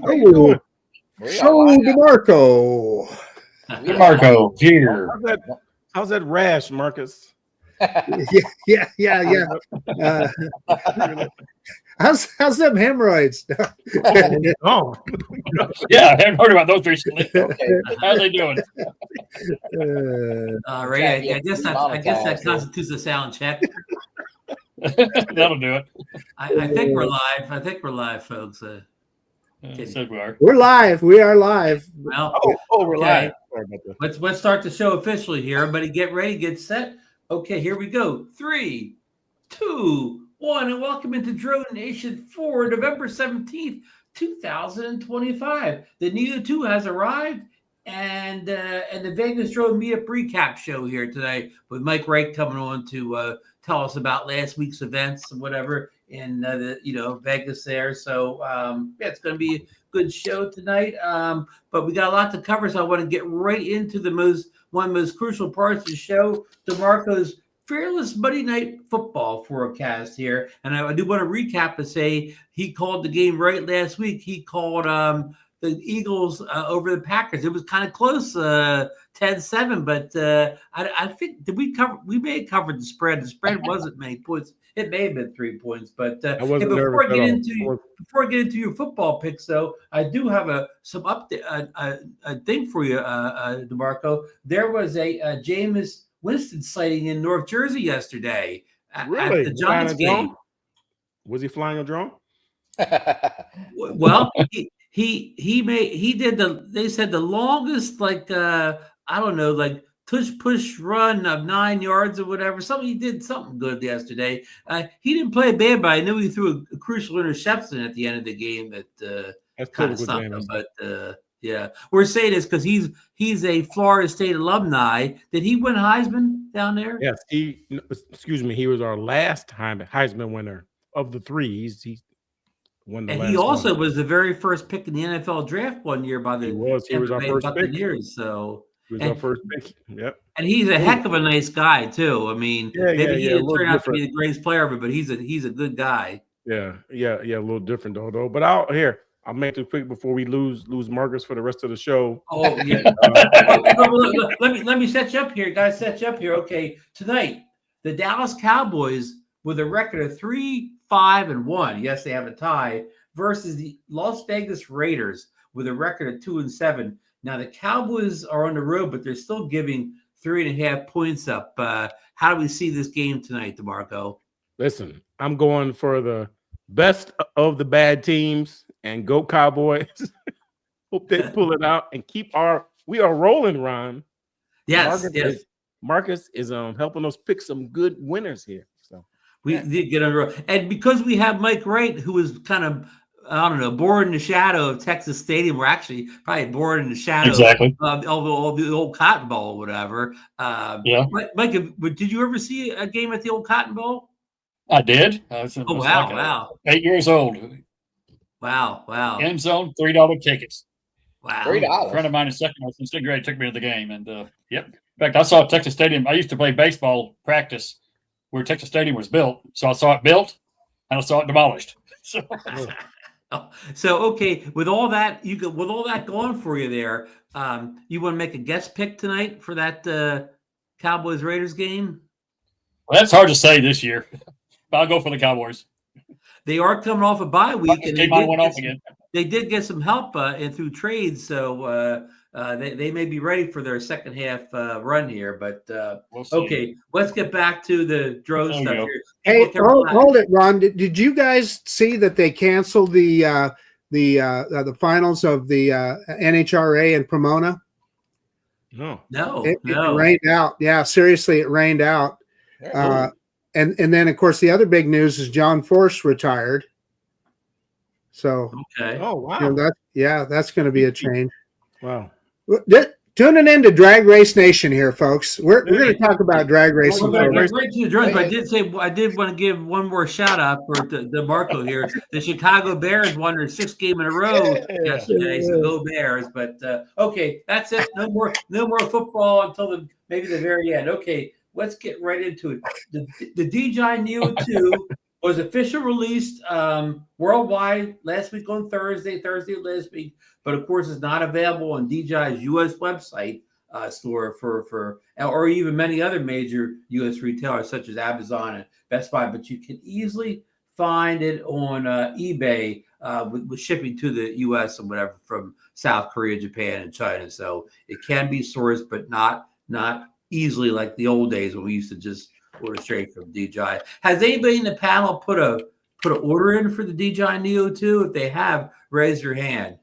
How you doing? So DeMarco. DeMarco here. How's that rash, Marcus? Yeah. How's them hemorrhoids? Oh, Yeah, I haven't heard about those recently. Okay. How are they doing? Ray, I guess that constitutes a sound check. That'll do it. I think we're live. I think we're live, folks. So we are. We're live. We are live. Well, we're live. Sorry about that. Let's start the show officially here. Everybody get ready, get set. Okay, here we go. 3, 2, 1, and welcome into DroneNation for November 17th, 2025. The Neo 2 has arrived, and the Vegas Drone Meetup recap show here today with Mike Wright coming on to tell us about last week's events and whatever in Vegas there. So yeah, it's going to be a good show tonight. But we got a lot to cover, so I want to get right into one of the most crucial parts of the show, DeMarco's Fearless Monday Night Football forecast here. And I do want to recap and say he called the game right last week. He called the Eagles over the Packers. It was kind of close, 10-7, but I think we may have covered the spread. The spread wasn't many points. It may have been 3 points, but before I get into your football picks, though, I do have some update, a thing for you, DeMarco. There was a Jameis Winston sighting in North Jersey yesterday at the Giants game. Was he flying a drone? Well, he did they said the longest, I don't know, like push run of 9 yards or whatever. He did something good yesterday. He didn't play bad, but I knew he threw a crucial interception at the end of the game that kind of stopped him. But yeah, we're saying this because he's a Florida State alumni. Did he win Heisman down there? Yes, he was our last Heisman winner of the three. He won the last he also was the very first pick in the NFL draft one year by the he was our first Buccaneers. Pick. So he was our first pick. Yep. And he's a heck of a nice guy too. I mean, maybe he didn't turn out to be the greatest player ever, but he's a good guy. Yeah, a little different though. But I'll make it quick before we lose Marcus for the rest of the show. Oh yeah. Let me set you up here, guys. Set you up here. Okay, tonight the Dallas Cowboys with a record of 3-5-1. Yes, they have a tie versus the Las Vegas Raiders with a record of 2-7. Now the Cowboys are on the road, but they're still giving 3.5 points up. How do we see this game tonight, DeMarco? Listen, I'm going for the best of the bad teams and go Cowboys. Hope they pull it out and we are rolling, Ron. Yes, Marcus is helping us pick some good winners here. So we did get on the road. And because we have Mike Wright, who was kind of, I don't know, born in the shadow of Texas Stadium. We're actually probably born in the shadow of the old Cotton Bowl or whatever. Yeah. Mike, did you ever see a game at the old Cotton Bowl? I did. Wow. 8 years old. Wow. End zone, $3 tickets. Wow. $3. A friend of mine in second grade took me to the game. And yep. In fact, I saw Texas Stadium. I used to play baseball practice where Texas Stadium was built. So I saw it built and I saw it demolished. So okay, with all that going for you there, you want to make a guest pick tonight for that Cowboys Raiders game? Well, that's hard to say this year, but I'll go for the Cowboys. They are coming off a bye week, and they did get some help through trades, so they may be ready for their second half run here. But we'll see. Okay, let's get back to the drone stuff here. Hey, hold it, Ron. Did you guys see that they canceled the finals of the NHRA in Pomona? No. It rained out. Yeah, seriously, it rained out. And then, of course, the other big news is John Force retired. So, okay. Oh, wow. That's going to be a change. Wow. Tuning in to Drag Race Nation here, folks. We're going to talk about drag racing. Right to the drones, but I did want to give one more shout out for DeMarco here. The Chicago Bears won their 6th game in a row yesterday, so go Bears. But okay, that's it. No more football until maybe the very end. Okay, let's get right into it. The DJI Neo 2 was official released worldwide last week on Thursday last week, but of course it's not available on DJI's U.S. website store for or even many other major U.S. retailers such as Amazon and Best Buy. But you can easily find it on eBay with shipping to the U.S. and whatever from South Korea, Japan, and China. So it can be sourced, but not easily like the old days when we used to just order straight from DJI. Has anybody in the panel put an order in for the DJI Neo 2? If they have, raise your hand.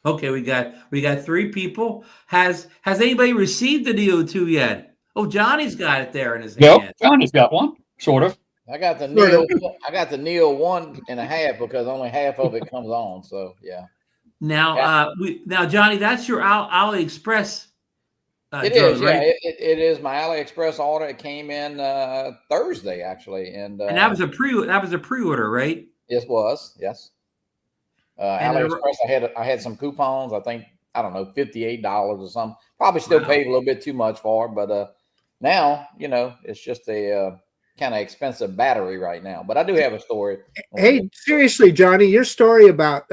Okay, we got 3 people. Has anybody received the Neo 2 yet? Oh, Johnny's got it there in his hand. Yep, Johnny's got one, sort of. I got the Neo. I got the Neo 1.5 because only half of it comes on. So yeah. Now, now Johnny, that's your AliExpress. It drone, is, right? yeah. It is my AliExpress order. It came in Thursday actually, and that was a pre-order, right? It was, yes. AliExpress. I had some coupons. I think $58 or something. Probably still paid a little bit too much for it, but now it's just a kind of expensive battery right now. But I do have a story. Hey, seriously, Johnny, your story about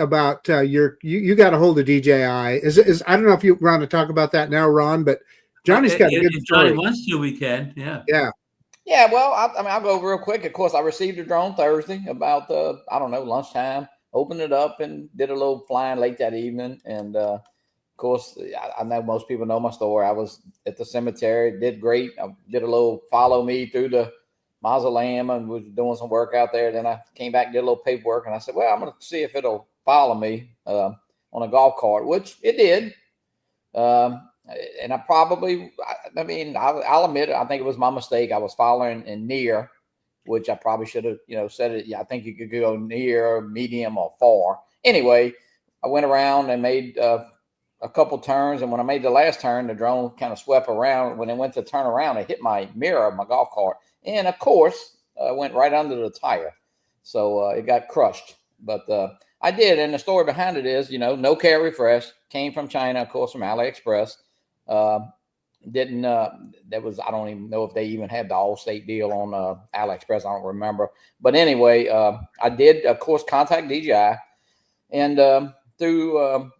you got a hold of DJI is I don't know if you want to talk about that now, Ron, but Johnny's got a good story. Johnny wants to, we can. Yeah. Yeah. Well, I'll go real quick. Of course, I received a drone Thursday about lunchtime. Opened it up and did a little flying late that evening. And of course, I know most people know my story. I was at the cemetery, did great. I did a little follow me through the mausoleum and was doing some work out there. Then I came back and did a little paperwork, and I said, well, I'm going to see if it'll follow me on a golf cart, which it did. And I'll admit it. I think it was my mistake. I was following in near, which I probably should have, said it. Yeah, I think you could go near, medium, or far. Anyway, I went around and made a couple turns, and when I made the last turn, the drone kind of swept around. When it went to turn around, it hit my mirror of my golf cart, and of course, went right under the tire. So it got crushed. But I did, and the story behind it is, no care refresh, came from China, of course, from AliExpress. I don't even know if they even had the All-State deal on AliExpress. I don't remember. But anyway, I did, of course, contact DJI, and through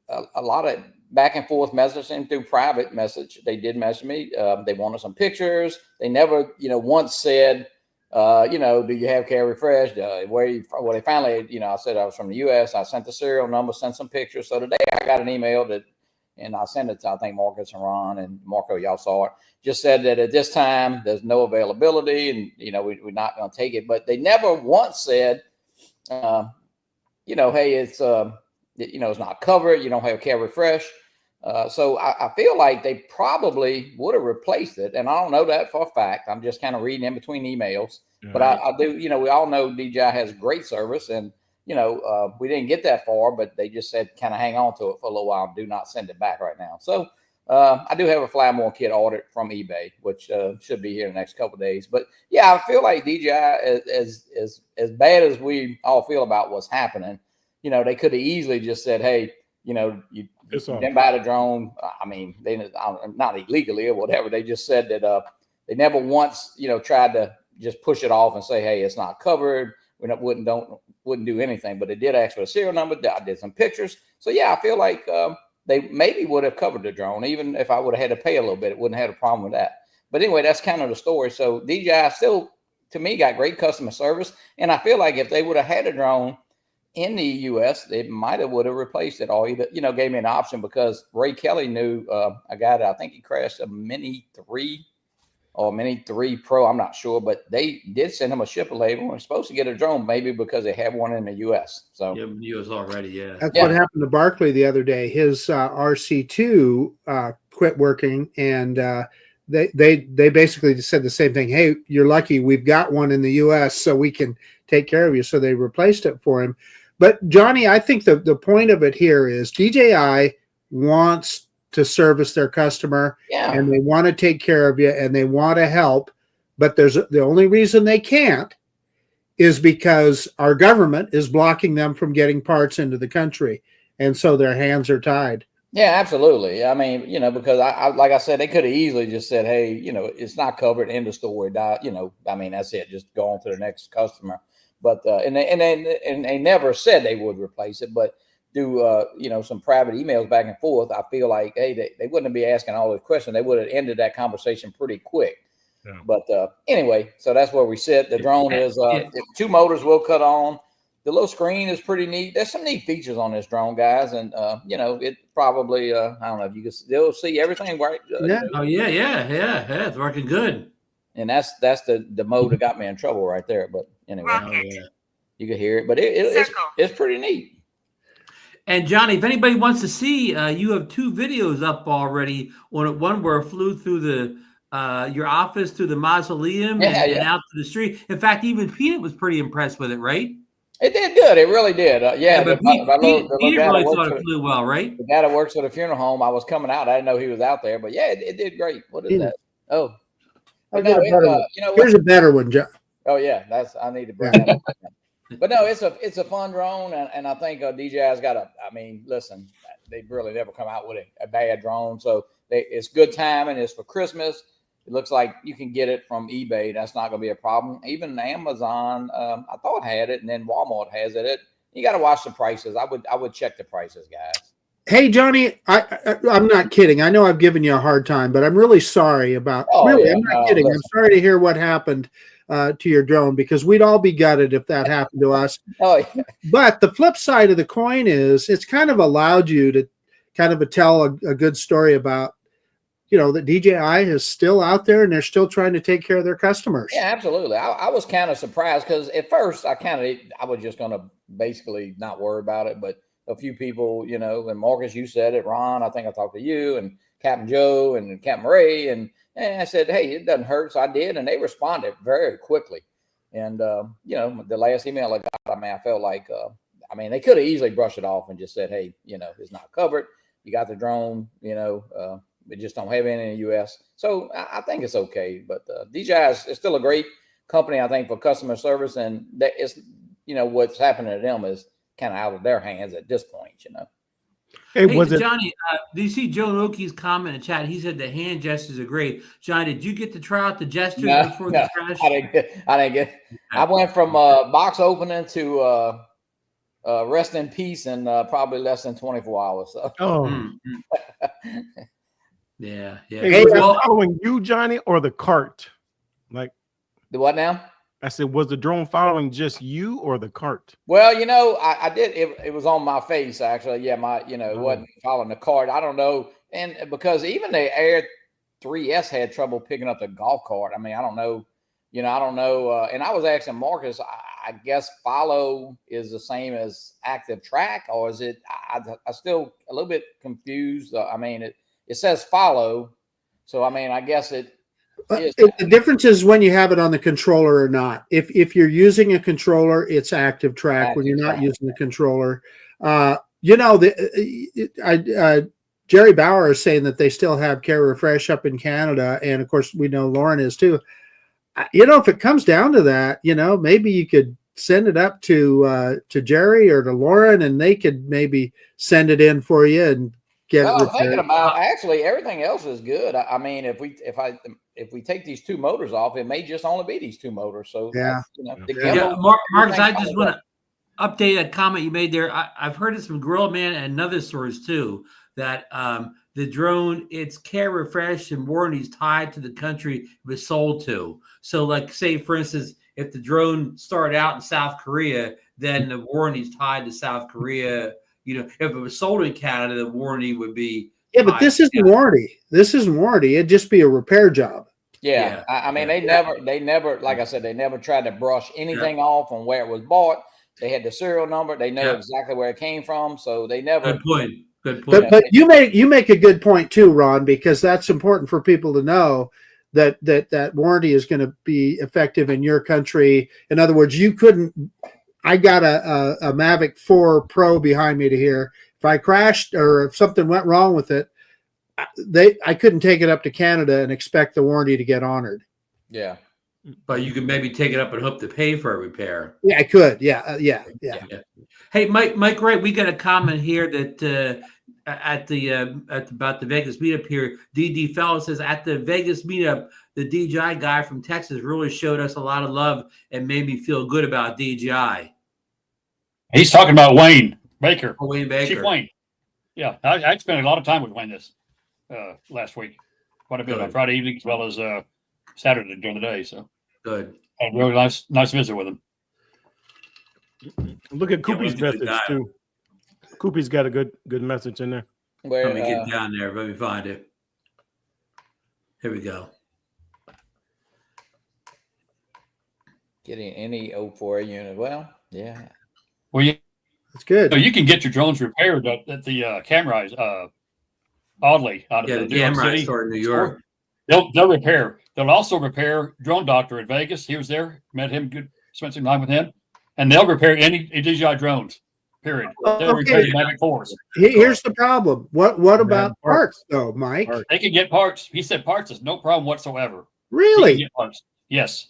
a lot of back and forth messaging through private message, they did message me. They wanted some pictures. They never, once said, do you have care refresh? Where you? Well, they finally, I said I was from the U.S. I sent the serial number, sent some pictures. So today I got an email and I sent it to, I think, Marcus and Ron, and Marco, y'all saw it. Just said that at this time, there's no availability, and, we're not going to take it. But they never once said, hey, it's, it's not covered. You don't have care refresh. So I feel like they probably would have replaced it. And I don't know that for a fact. I'm just kind of reading in between emails. Yeah. But I do, we all know DJI has great service, and we didn't get that far, but they just said kind of hang on to it for a little while and do not send it back right now. So I do have a Flymore kit ordered from eBay, which should be here in the next couple of days. But yeah, I feel like DJI, as bad as we all feel about what's happening, they could have easily just said, hey, you didn't buy the drone. I mean, they not illegally or whatever. They just said that they never once, tried to just push it off and say, hey, it's not covered. We wouldn't do anything, but they did ask for a serial number. I did some pictures. So yeah, I feel like they maybe would have covered the drone. Even if I would have had to pay a little bit, it wouldn't have had a problem with that. But anyway, that's kind of the story. So DJI still, to me, got great customer service. And I feel like if they would have had a drone in the U.S., they might have would have replaced it, or either, gave me an option, because Ray Kelly knew a guy that I think he crashed a Mini 3 or Mini 3 Pro. I'm not sure, but they did send him a shipper label and was supposed to get a drone, maybe because they have one in the U.S. So yeah, U.S. already, yeah. That's what happened to Barkley the other day. His RC2 quit working, and they basically just said the same thing. Hey, you're lucky we've got one in the U.S. so we can take care of you. So they replaced it for him. But Johnny, I think the point of it here is DJI wants to service their customer, and they want to take care of you, and they want to help. But the only reason they can't is because our government is blocking them from getting parts into the country, and so their hands are tied. Yeah, absolutely. I mean, because I like I said, they could have easily just said, hey, it's not covered, end of story. I mean, that's it. Just go on to the next customer. But and they never said they would replace it, but do some private emails back and forth. I feel like, hey, they wouldn't be asking all those questions. They would have ended that conversation pretty quick. Yeah. But anyway, so that's where we sit. The drone is 2 motors will cut on. The little screen is pretty neat. There's some neat features on this drone, guys, and it probably I don't know if you can still see everything right. Yeah. Oh yeah. It's working good. And that's the mode that got me in trouble right there. But anyway, you can hear it, but it's pretty neat. And Johnny, if anybody wants to see, you have 2 videos up already. One where it flew through your office, through the mausoleum, and out to the street. In fact, even Peanut was pretty impressed with it, right? It did good. It really did. But Peanut really thought it flew well, right? The guy that works for the funeral home, I was coming out. I didn't know he was out there, but it did great. What is that? Oh, here's a better one, John. Oh yeah, I need to bring that up. But no, it's a fun drone, and I think DJI's got listen, they've really never come out with a bad drone, so it's good timing. It's for Christmas. It looks like you can get it from eBay. That's not going to be a problem. Even Amazon, I thought had it, and then Walmart has it. You got to watch the prices. I would check the prices, guys. Hey, Johnny, I'm not kidding. I know I've given you a hard time, but I'm really sorry about. I'm not kidding. Listen. I'm sorry to hear what happened to your drone, because we'd all be gutted if that happened to us. But the flip side of the coin is it's kind of allowed you to kind of tell a good story about, that DJI is still out there and they're still trying to take care of their customers. Yeah, absolutely. I was kind of surprised because at first I was just going to basically not worry about it. But a few people, and Marcus, you said it, Ron, I think I talked to you, and Captain Joe and Captain Ray. And I said, hey, it doesn't hurt. So I did. And they responded very quickly. And, the last email I got, I felt like, they could have easily brushed it off and just said, hey, it's not covered. You got the drone, we just don't have any in the U.S. So I think it's okay. But DJI is still a great company, I think, for customer service. And that is, what's happening to them is kind of out of their hands at this point, Hey, Johnny, do you see Joe Noki's comment in chat? He said the hand gestures are great. Johnny, did you get to try out the gestures before the crash? I didn't get. I went from box opening to rest in peace in probably less than 24 hours. So. Yeah. Hey, was following you, Johnny, or the cart? Like the what now? I said, was the drone following just you or the cart? Well, I did. It was on my face actually. Yeah, it wasn't following the cart. I don't know, and because even the Air 3S had trouble picking up the golf cart. I don't know. I don't know. And I was asking Marcus. I guess follow is the same as active track, or is it? I still a little bit confused. It says follow, so I guess it. The difference is when you have it on the controller or not. If you're using a controller, it's active track. When you're not using the controller, Jerry Bauer is saying that they still have Care Refresh up in Canada, and of course we know Lauren is too. If it comes down to that, maybe you could send it up to Jerry or to Lauren, and they could maybe send it in for you and. I'm thinking about actually everything else is good. If we take these 2 motors off, it may just only be these 2 moters. So Marcus, I just want to update a comment you made there. I've heard it from Gorilla Man and other sources too that the drone, its care refresh and warranties tied to the country it was sold to. So, like, say for instance, if the drone started out in South Korea, then the warranty's tied to South Korea. If it was sold in Canada, the warranty would be. Yeah, but this isn't warranty. This isn't warranty. It'd just be a repair job. Yeah. They never, like I said, they never tried to brush anything off on where it was bought. They had the serial number. They know exactly where it came from. So they never. Good point. But you make a good point too, Ron, because that's important for people to know that warranty is going to be effective in your country. In other words, you couldn't. I got a Mavic 4 Pro behind me to here. If I crashed or if something went wrong with it, I couldn't take it up to Canada and expect the warranty to get honored. Yeah. But you could maybe take it up and hope to pay for a repair. Yeah, I could. Yeah. Hey, Mike Wright, we got a comment here that about the Vegas meetup here. DD Fellow says at the Vegas meetup, the DJI guy from Texas really showed us a lot of love and made me feel good about DJI. He's talking about Wayne Baker. Oh, Wayne Baker. Chief Wayne. Yeah, I spent a lot of time with Wayne this last week. Quite a bit on Friday evening as well as Saturday during the day. So good. Had a really nice visit with him. Look at Koopy's message too. Koopy's got a good message in there. Let me get down there. Let me find it. Here we go. Getting any O4 unit. Well, yeah. Well, That's good. So you can get your drones repaired at the camera Oddly out of the New York City store in New York. They'll repair. They'll also repair Drone Doctor in Vegas. He was there. Met him. Good. Spent some time with him. And they'll repair any DJI drones. Period. They'll repair the Mavic 4s. Here's the problem. What about parts though, Mike? They can get parts. He said parts is no problem whatsoever. Really? Get parts. Yes.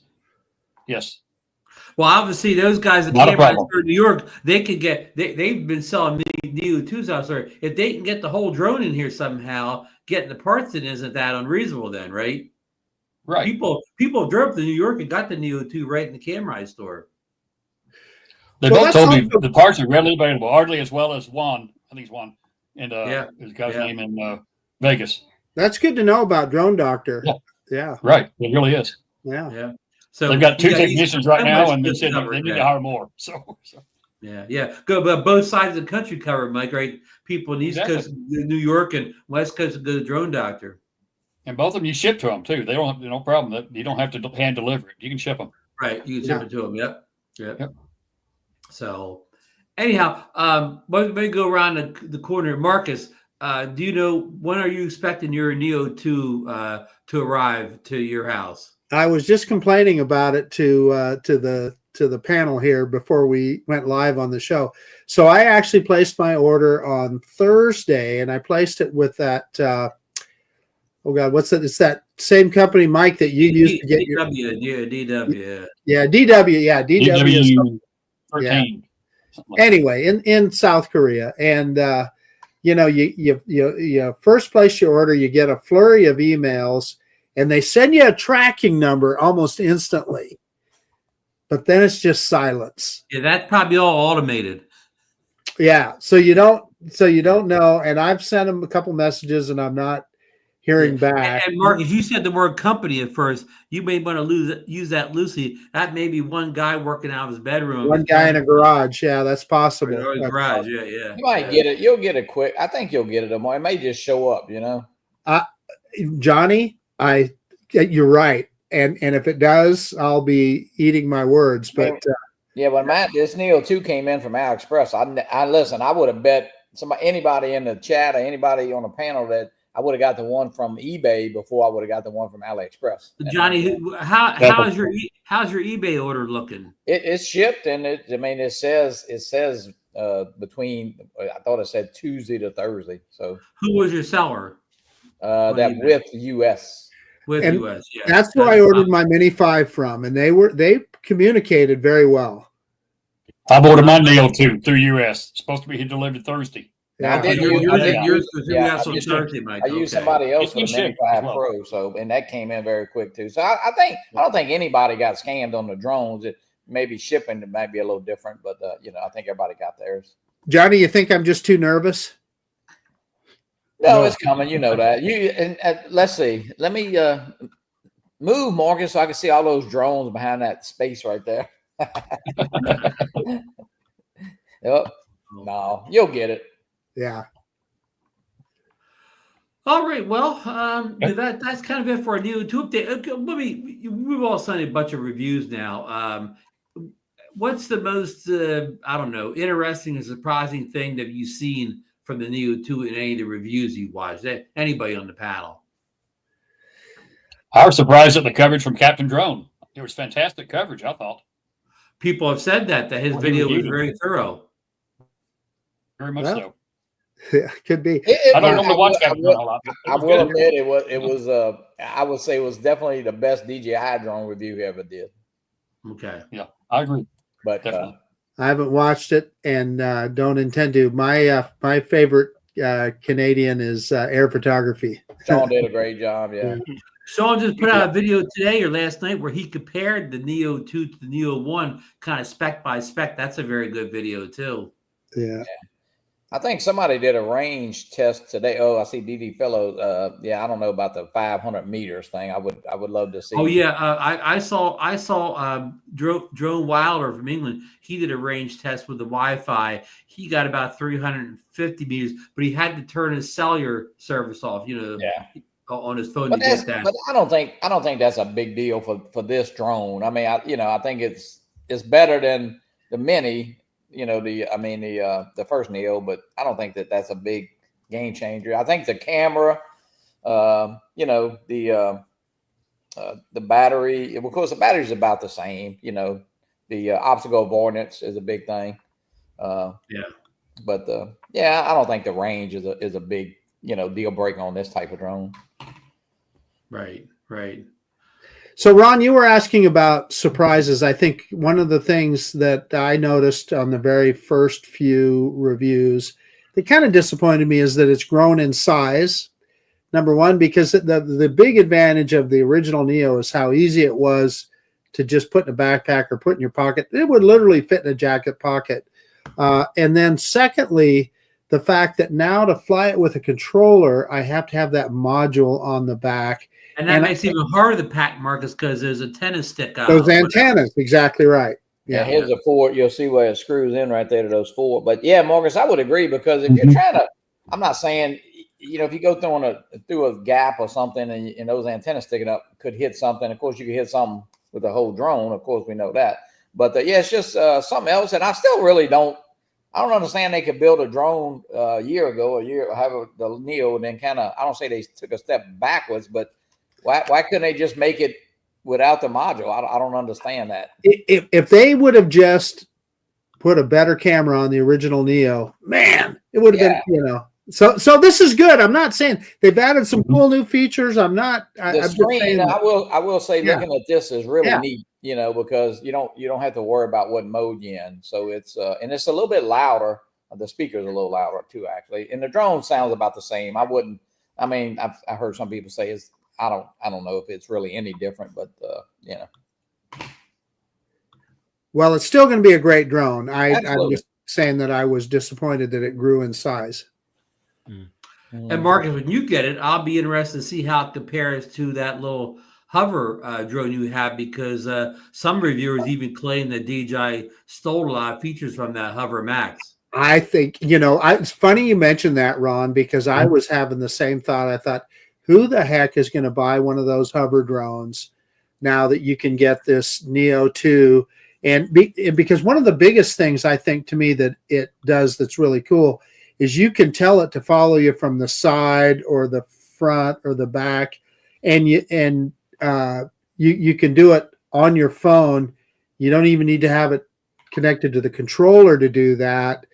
Well, obviously, those guys that came out of New York, they could get. They've been selling Neo 2s out there. If they can get the whole drone in here somehow, getting the parts in isn't that unreasonable then, right? Right. People drove to New York and got the Neo 2 right in the Camry store. They both told me the parts are readily available. Ardley as well as Juan. I think it's Juan. And his guy's name in Vegas. That's good to know about Drone Doctor. Yeah. Right. It really is. Yeah. So they've got 2 technicians right now, and they said they need to hire more. So. Yeah. Go, but both sides of the country covered, Mike. Right? People in the East Coast, New York, and West Coast go to Drone Doctor. And both of them you ship to them too. They don't have no problem. You don't have to hand deliver it. You can ship them. Right. You can ship it to them. Yep. So, anyhow, let me go around the corner. Marcus, do you know when are you expecting your Neo 2 to arrive to your house? I was just complaining about it to the panel here before we went live on the show. So I actually placed my order on Thursday, and I placed it with that. Oh God, what's that? It's that same company, Mike, that you used to get DW. Yeah, DW. Yeah, DW. Yeah, DW. 13. Anyway, in South Korea, and you first place your order, you get a flurry of emails, and they send you a tracking number almost instantly, but then it's just silence. Yeah, that's probably all automated. Yeah, so you don't know, and I've sent them a couple messages, and I'm not hearing back. And Marcus, you said the word company at first. You may want to use that loosely. That may be one guy working out of his bedroom. One guy in a garage. Yeah, that's possible. Garage. Possible. Yeah. You might get it. You'll get it quick. I think you'll get it tomorrow. It may just show up. Johnny, you're right. And if it does, I'll be eating my words. But when this Neo 2 came in from AliExpress, I listen. I would have bet anybody in the chat or anybody on the panel that I would have got the one from eBay before I would have got the one from AliExpress. Johnny, how's your eBay order looking? It's shipped, and it says between. I thought it said Tuesday to Thursday. So who was your seller? That with US. With US, yeah. That's where I ordered my Mini 5 from, and they communicated very well. I've ordered my Neo 2 through US. It's supposed to be delivered Thursday. Yeah. I used somebody else for the Mini 5 Pro, and that came in very quick too. So I don't think anybody got scammed on the drones. It maybe shipping it might be a little different, but I think everybody got theirs. Johnny, you think I'm just too nervous? No, it's coming. You know that. Let's see. Let me move, Marcus, so I can see all those drones behind that space right there. Yep. No, you'll get it. Yeah. All right. Well, that's kind of it for a Neo 2 update. Okay, we've all seen a bunch of reviews now. What's the most interesting and surprising thing that you've seen from the Neo 2 in any of the reviews you watched? Anybody on the panel? I was surprised at the coverage from Captain Drone. It was fantastic coverage, I thought. People have said that his video was very thorough. Very much so. Yeah, could be. I don't know to watch Captain Drone a lot. I will admit it was. I would say it was definitely the best DJI drone review he ever did. Okay. Yeah, I agree. But I haven't watched it and don't intend to. My favorite Canadian is air photography. Sean did a great job. Yeah. Sean just put out a video today or last night where he compared the Neo 2 to the Neo 1 kind of spec by spec. That's a very good video too. Yeah. I think somebody did a range test today. Oh, I see DD Fellow. Yeah, I don't know about the 500 meters thing. I would love to see. Oh yeah, I saw Drone Wilder from England. He did a range test with the Wi-Fi. He got about 350 meters, but he had to turn his cellular service off. On his phone to get that. But I don't think that's a big deal for this drone. I mean, I think it's better than the Mini. The first Neo, but I don't think that's a big game changer. I think the camera, the battery, of course, the battery's about the same. The obstacle avoidance is a big thing. But I don't think the range is a big deal breaker on this type of drone. Right. So, Ron, you were asking about surprises. I think one of the things that I noticed on the very first few reviews that kind of disappointed me is that it's grown in size. Number one, because the big advantage of the original Neo is how easy it was to just put in a backpack or put in your pocket. It would literally fit in a jacket pocket. And then secondly, the fact that now to fly it with a controller, I have to have that module on the back. And that makes it even harder to pack, Marcus, because there's a tennis stick out. Those antennas, exactly right. Yeah, here's a forward. You'll see where it screws in right there to those four. But yeah, Marcus, I would agree, because if you're trying to, I'm not saying, if you go through a gap or something and those antennas sticking up could hit something. Of course, you could hit something with the whole drone. Of course, we know that. But it's just something else. And I still really don't understand they could build a drone a year ago, however, the Neo, and then I don't say they took a step backwards, but why couldn't they just make it without the module? I don't understand that. If they would have just put a better camera on the original Neo, man, it would have been, So this is good. I'm not saying they've added some cool new features. I'm not. The screen, I will say, looking at this is really neat. Because you don't have to worry about what mode you're in. So it's and it's a little bit louder. The speaker's a little louder too, actually. And the drone sounds about the same. I heard some people say I don't know if it's really any different, but Well, it's still going to be a great drone. I'm just saying that I was disappointed that it grew in size. And Marcus, when you get it, I'll be interested to see how it compares to that little hover drone you have, because some reviewers even claim that DJI stole a lot of features from that Hover Max. I think, it's funny you mentioned that, Ron, because I was having the same thought. I thought, who the heck is going to buy one of those hover drones now that you can get this Neo 2? And because one of the biggest things I think to me that it does that's really cool is you can tell it to follow you from the side or the front or the back, and you can do it on your phone. You don't even need to have it connected to the controller to do that.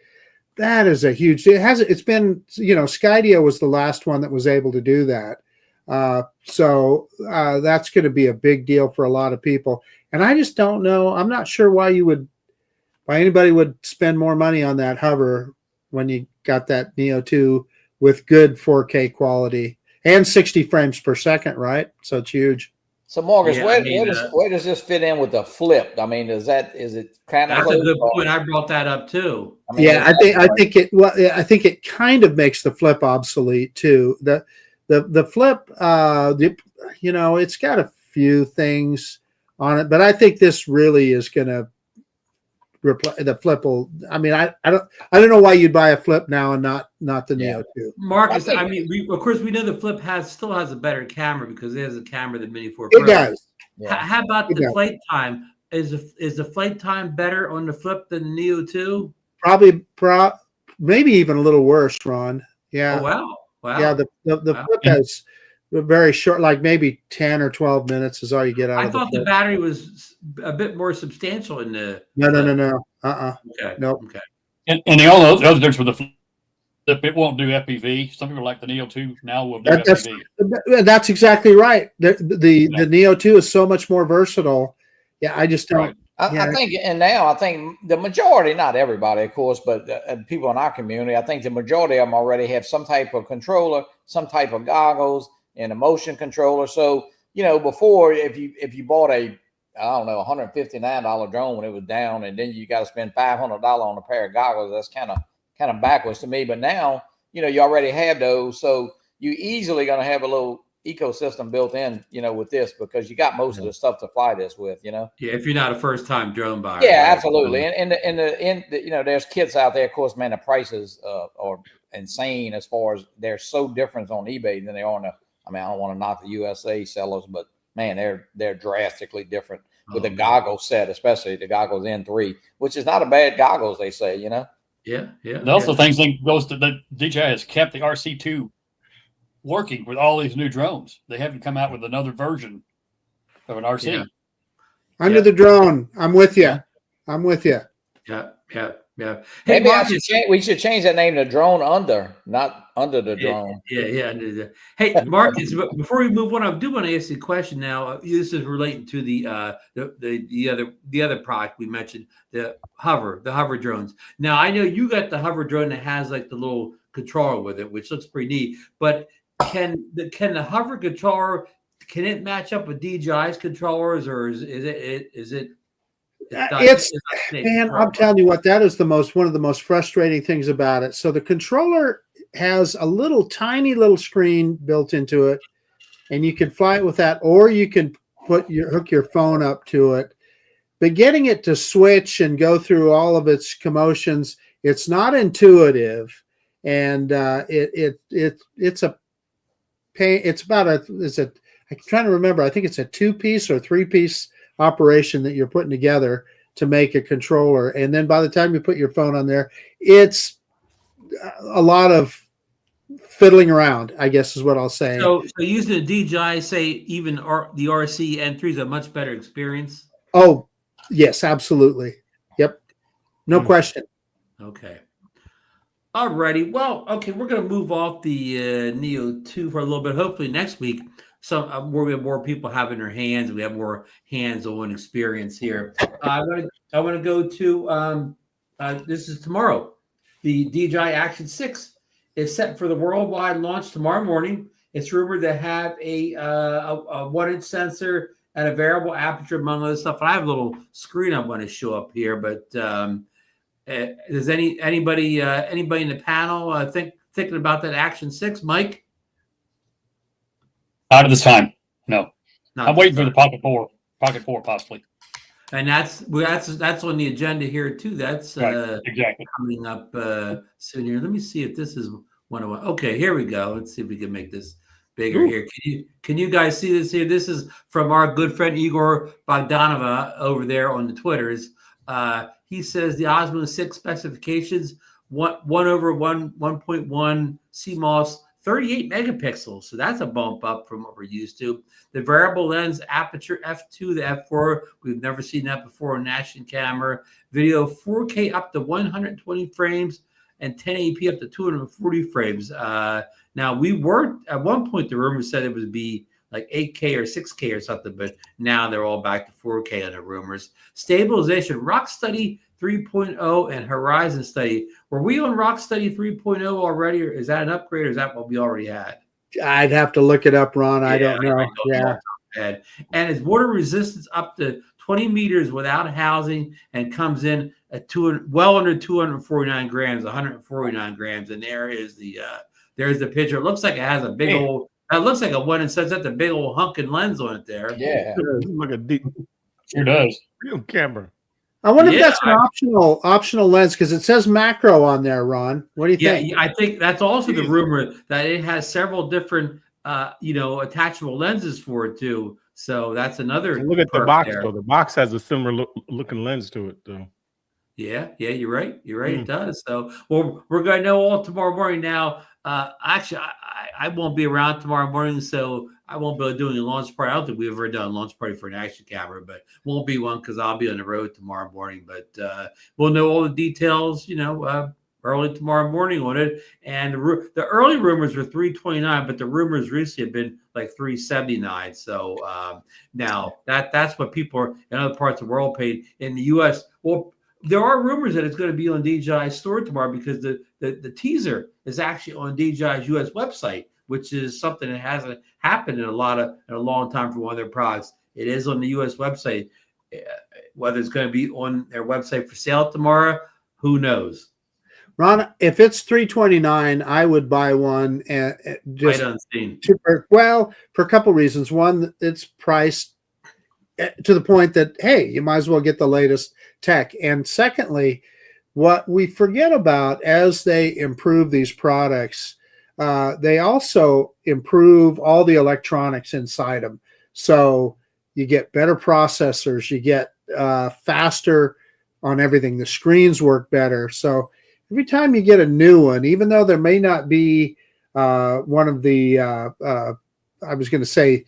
That is a huge. It's been, Skydio was the last one that was able to do that. So that's going to be a big deal for a lot of people. And I just don't know. I'm not sure why anybody would spend more money on that hover when you got that Neo 2 with good 4K quality and 60 frames per second, right? So it's huge. So, Marcus, where does this fit in with the flip? I mean, is it kind of? That's a good point. I brought that up too. I think it kind of makes the flip obsolete too. The flip, it's got a few things on it, but I think this really is going to replace the flip. I don't know why you'd buy a flip now and not the Neo 2. Marcus, of course we know the flip still has a better camera because it has a camera than Mini 4 Pro. It does. Yeah. How about the flight time? Is the flight time better on the flip than the Neo 2? Probably, maybe even a little worse, Ron. Yeah. Oh, wow. Yeah, the flip has very short, like maybe 10 or 12 minutes is all you get out of it. I thought the battery was a bit more substantial in the. No. Okay. Nope. Okay. And the other difference with the flip, it won't do FPV. Some people like the Neo 2 now will do FPV. That's exactly right. The Neo 2 is so much more versatile. Yeah, I just don't. Right. I think, and now I think the majority, not everybody, of course, but people in our community, I think the majority of them already have some type of controller, some type of goggles, and a motion controller. So, before, if you bought a, I don't know, $159 drone when it was down, and then you got to spend $500 on a pair of goggles, that's kind of backwards to me. But now, you already have those, so you easily going to have a little ecosystem built in, with this, because you got most of the stuff to fly this with, Yeah, if you're not a first-time drone buyer. Yeah, right? absolutely. And there's kits out there, of course, man, the prices are insane as far as they're so different on eBay than they are on the, I don't want to knock the USA sellers, but man, they're drastically different with the goggle set, especially the goggles N3, which is not a bad goggles, they say, Yeah. And also things like goes to the DJI has kept the RC2 working with all these new drones. They haven't come out with another version of an RC. Yeah. Under the drone. I'm with you. I'm with you. Yeah. Hey, maybe Marcus, we should change that name to Drone Under, not Under the Drone. Yeah. Hey, Marcus, before we move on, I do want to ask you a question now. This is relating to the other product we mentioned, the hover drones. Now, I know you got the hover drone that has like the little controller with it, which looks pretty neat. But can the hover controller, can it match up with DJI's controllers, or is it? Man, I'm telling you what, that is one of the most frustrating things about it. So the controller has a tiny little screen built into it, and you can fly it with that, or you can hook your phone up to it. But getting it to switch and go through all of its commotions, it's not intuitive, and it's a pain. I'm trying to remember. I think it's a 2-piece or 3-piece operation that you're putting together to make a controller, and then by the time you put your phone on there, it's a lot of fiddling around, I guess is what I'll say. So using the DJI, say even the RC N3 is a much better experience. Oh yes, absolutely. Yep, no question. Okay. Alrighty. Well, okay, we're going to move off the Neo 2 for a little bit. Hopefully next week, where we have more people having their hands, we have more hands-on experience here. I want to go to this is tomorrow. The DJI Action 6 is set for the worldwide launch tomorrow morning. It's rumored to have a 1-inch sensor and a variable aperture, among other stuff. I have a little screen I want to show up here, but does anybody in the panel thinking about that Action 6, Mike? Out of this time, no. I'm waiting for the Pocket 4 possibly. And that's on the agenda here too. That's right, exactly coming up soon here. Let me see if this is one of. Okay, here we go. Let's see if we can make this bigger. Ooh. Here. Can you guys see this here? This is from our good friend Igor Bogdanova over there on the Twitters. He says the Osmo 6 specifications 1/1.1 CMOS, 38 megapixels. So that's a bump up from what we're used to. The variable lens aperture f2 to f4. We've never seen that before on action camera. Video 4K up to 120 frames and 1080p up to 240 frames. Now we were at one point, the rumor said it would be like 8K or 6K or something, but now they're all back to 4K on the rumors. Stabilization, Rock Study 3.0 and Horizon Study. Were we on Rock Study 3.0 already, or is that an upgrade, or is that what we already had? I'd have to look it up, Ron. I don't know. And it's water resistance up to 20 meters without housing, and comes in at well under 249 grams, 149 grams. And there's the picture. It looks like it has a big old. It looks like a 1-inch sensor. That's a big old hunking lens on it there. Yeah, look at deep. Sure does. Real camera. I wonder if that's an optional lens, because it says macro on there, Ron. What do you think? Yeah, I think that's also the rumor, that it has several different attachable lenses for it too. So that's another. And look at the box though. The box has a similar looking lens to it though. Yeah, you're right. It does. So we're going to know all tomorrow morning now. Actually, I won't be around tomorrow morning, so I won't be doing a launch party. I don't think we've ever done a launch party for an action camera, but won't be one because I'll be on the road tomorrow morning. But we'll know all the details, early tomorrow morning on it. And the early rumors were $329, but the rumors recently have been like $379. So now that's what people are in other parts of the world paid. In the U.S., well, there are rumors that it's going to be on DJI store tomorrow because the teaser is actually on DJI's U.S. website, which is something that hasn't happened in a long time for one of their products. It is on the U.S. website. Whether it's going to be on their website for sale tomorrow, who knows? Ron, if it's $329, I would buy one and just unseen. For a couple reasons. One, it's priced to the point that, hey, you might as well get the latest tech. And secondly, what we forget about as they improve these products, they also improve all the electronics inside them. So you get better processors, you get faster on everything. The screens work better. So every time you get a new one, even though there may not be one of the, I was going to say,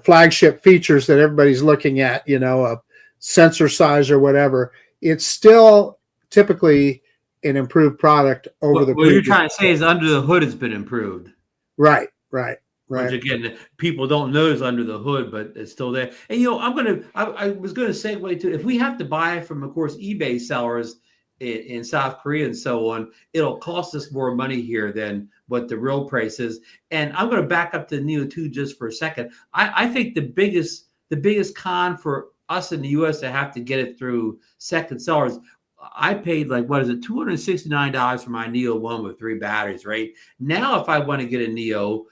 flagship features that everybody's looking at, a sensor size or whatever, it's still typically an improved product over the. What you're trying to say is under the hood has been improved. Right. Which again, people don't notice under the hood, but it's still there. And I was going to segue to, if we have to buy from, of course, eBay sellers in South Korea and so on, it'll cost us more money here than what the real price is. And I'm going to back up to Neo 2 just for a second. I think the biggest con for us in the U.S. to have to get it through second sellers. I paid $269 for my Neo 1 with 3 batteries, right? Now, if I want to get a Neo,